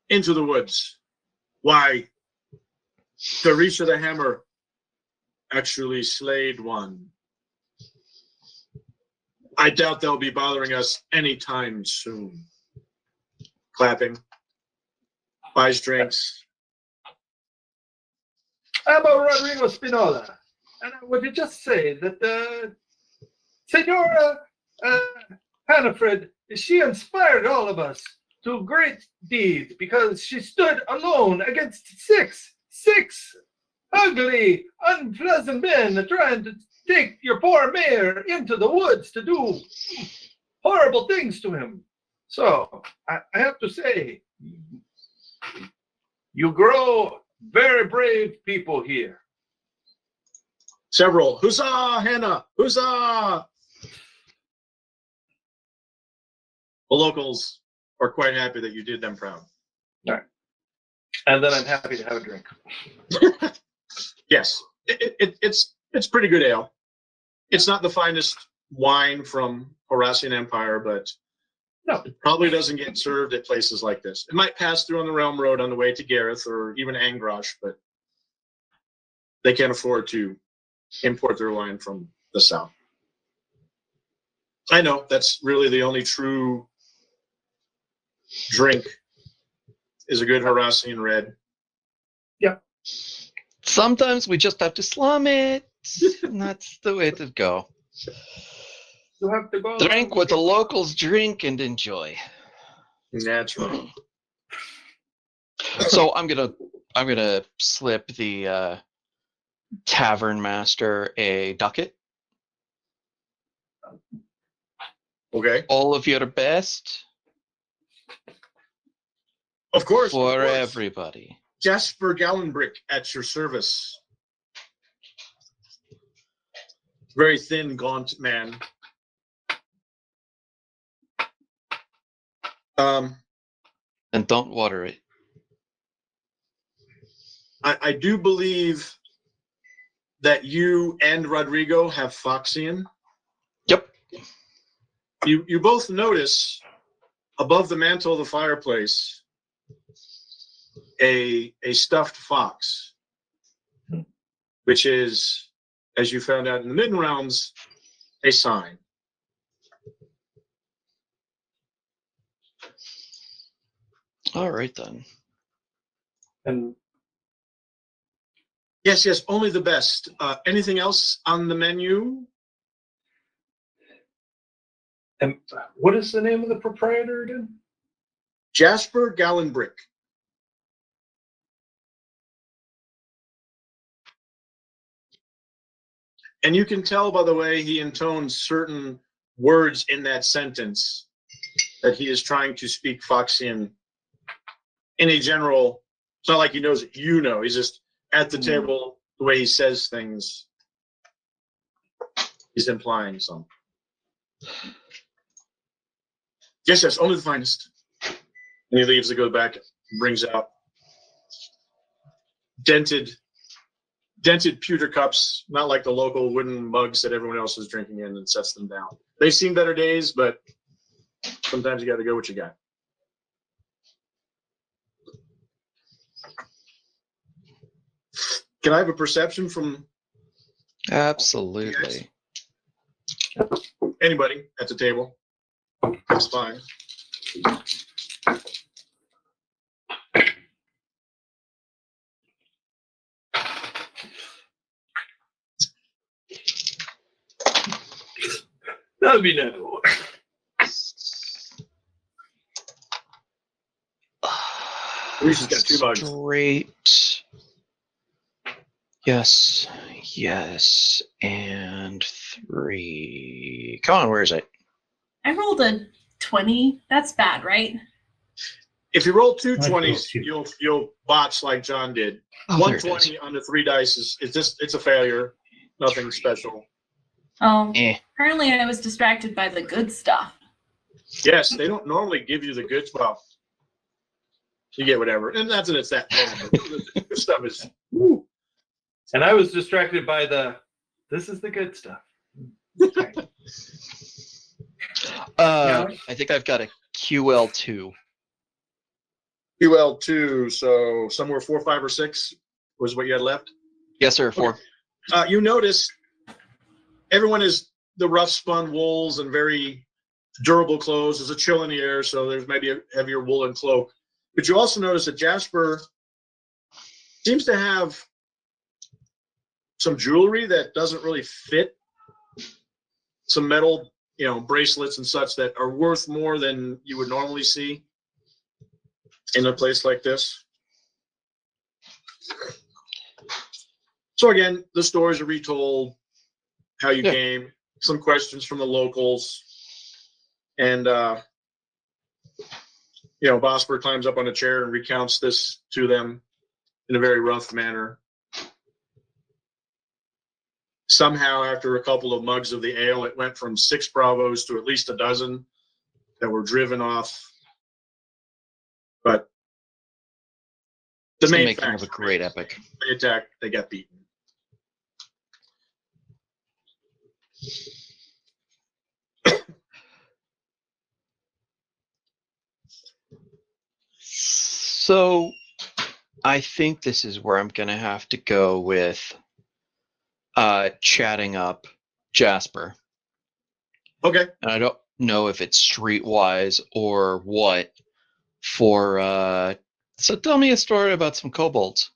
into the woods. Why, Teresa the Hammer actually slayed one. I doubt they'll be bothering us anytime soon. Clapping. Buys drinks. How about Rodrigo Spinola? And I would just say that Senora Hannafred, she inspired all of us to great deeds because she stood alone against six ugly, unpleasant men trying to take your poor mayor into the woods to do horrible things to him. So I have to say, you grow very brave people here. Several. Huzzah, Hannah! Huzzah! The locals are quite happy that you did them proud. All right. And then I'm happy to have a drink. Yes, it's pretty good ale. It's not the finest wine from Horacian Empire, but no, it probably doesn't get served at places like this. It might pass through on the Realm Road on the way to Gareth or even Angrosh, but they can't afford to import their wine from the south. I know that's really the only true drink is a good Horacian red. Yep. Sometimes we just have to slum it, and that's the way to go. You have to go Drink what the locals drink and enjoy. That's right. So I'm gonna slip the tavern master a ducat. Okay. All of your best Of course. for of course. everybody. Jasper Gallenbrick at your service. Very thin, gaunt man. And don't water it. I do believe that you and Rodrigo have Foxian. Yep. You both notice above the mantle of the fireplace a stuffed fox, which is, as you found out in the Midden Realms, a sign. All right then. And Yes, only the best. Anything else on the menu? and what is the name of the proprietor again? Jasper Gallenbrick. And you can tell by the way he intones certain words in that sentence that he is trying to speak Foxian in a general, it's not like he knows it, you know, he's just at the table, the way he says things, he's implying something. Yes, only the finest. And he leaves to go back, brings out dented pewter cups, not like the local wooden mugs that everyone else is drinking in, and sets them down. They've seen better days, but sometimes you got to go what you got. Can I have a perception from Absolutely. anybody at the table? That's fine. That'll be no. Reese's got 2 mugs. Straight. Yes, and 3. Come on, where is it? I rolled a 20. That's bad, right? If you roll 2 I rolled 20s, 2. you'll botch like John did. Oh, there it 120 on the 3 dice it's a failure. Nothing special. Oh, Eh. apparently I was distracted by the good stuff. Yes, they don't normally give you the good. Well, you get whatever. And not that it's that bad, but the stuff is, woo. And I was distracted by this is the good stuff. I think I've got a QL2. QL2, so somewhere 4, 5, or 6 was what you had left? Yes, sir. 4. You notice everyone is the rough spun wools and very durable clothes. There's a chill in the air, so there's maybe a heavier woolen cloak. But you also notice that Jasper seems to have some jewelry that doesn't really fit, some metal, bracelets and such that are worth more than you would normally see in a place like this. So again, the stories are retold, how you came, some questions from the locals, and Bosper climbs up on a chair and recounts this to them in a very rough manner. Somehow, after a couple of mugs of the ale, it went from 6 bravos to at least a dozen that were driven off. But the main making fact of a great epic. They attacked, they got beaten. So I think this is where I'm going to have to go with chatting up Jasper. Okay. And I don't know if it's streetwise or what for so tell me a story about some kobolds.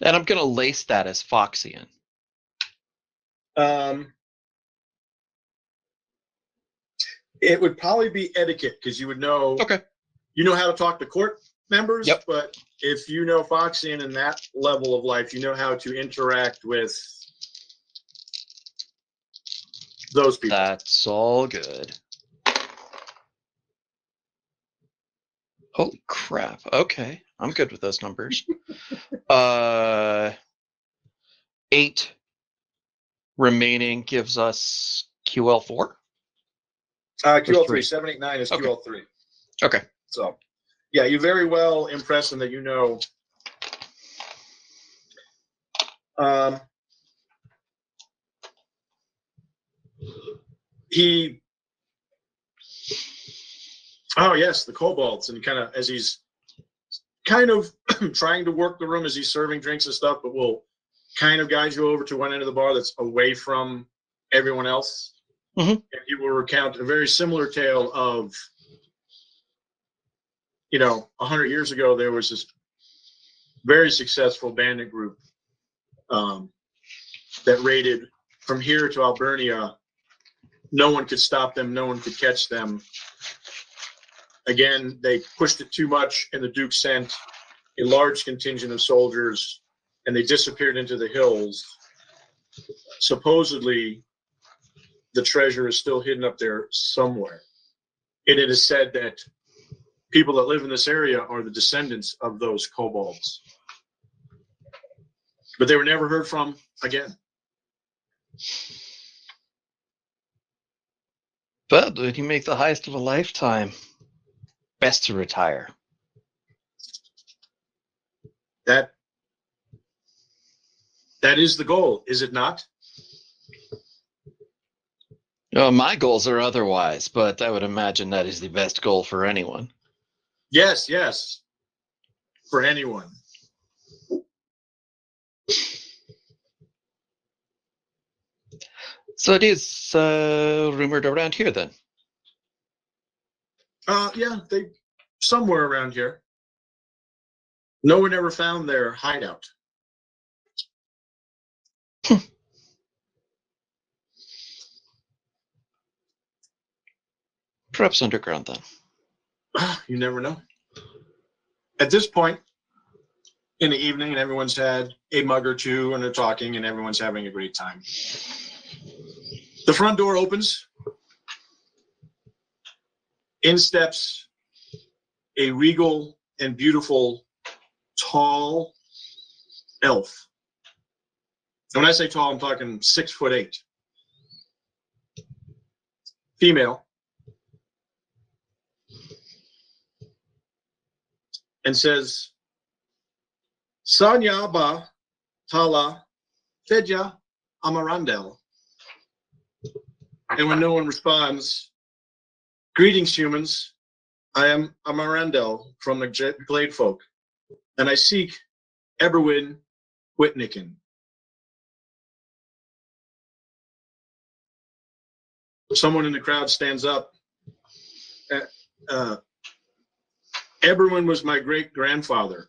And I'm going to lace that as Foxian. It would probably be etiquette because you would know. Okay. You know how to talk to court members, Yep. But if you know Foxian and that level of life, you know how to interact with those people. That's all good. Holy crap. Okay. I'm good with those numbers. 8 remaining gives us QL4. QL3, 789 is Okay. QL3. Okay. So, yeah, you very well impress him that you know. Oh yes, the kobolds, and kind of as he's kind of trying to work the room as he's serving drinks and stuff, but will kind of guide you over to one end of the bar that's away from everyone else. Mm-hmm. And he will recount a very similar tale of, 100 years ago, there was this very successful bandit group that raided from here to Albernia. No one could stop them. No one could catch them. Again, they pushed it too much, and the Duke sent a large contingent of soldiers, and they disappeared into the hills. Supposedly, the treasure is still hidden up there somewhere. And it is said that people that live in this area are the descendants of those kobolds. But they were never heard from again. But did you make the heist of a lifetime? Best to retire. That is the goal, is it not? Oh, my goals are otherwise, but I would imagine that is the best goal for anyone. Yes. For anyone. So it is rumored around here then. Yeah, they somewhere around here. No one ever found their hideout. Perhaps underground then. You never know. At this point in the evening, and everyone's had a mug or two, and they're talking, and everyone's having a great time. The front door opens. In steps a regal and beautiful, tall elf. And when I say tall, I'm talking 6'8". Female. and says, Sanya ba tala fedya amarandel. And when no one responds, greetings, humans. I am Amarandel from the Glade Folk, and I seek Eberwin Whitnicken. Someone in the crowd stands up. Eberwin was my great-grandfather.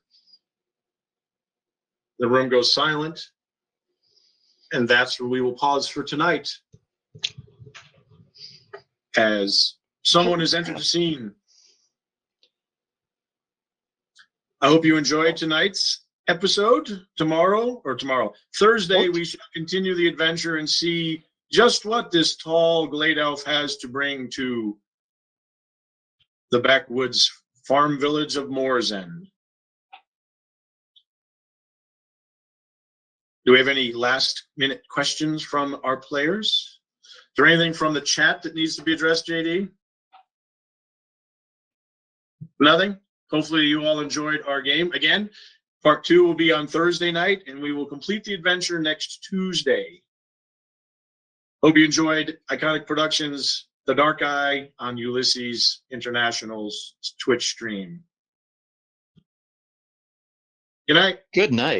The room goes silent, and that's where we will pause for tonight. As someone has entered the scene. I hope you enjoyed tonight's episode. Thursday, we shall continue the adventure and see just what this tall Glade Elf has to bring to the backwoods farm village of Moor's End. Do we have any last-minute questions from our players? Is there anything from the chat that needs to be addressed, JD? Nothing? Hopefully you all enjoyed our game. Again, part 2 will be on Thursday night, and we will complete the adventure next Tuesday. Hope you enjoyed Iconic Productions' The Dark Eye on Ulysses International's Twitch stream. Good night. Good night.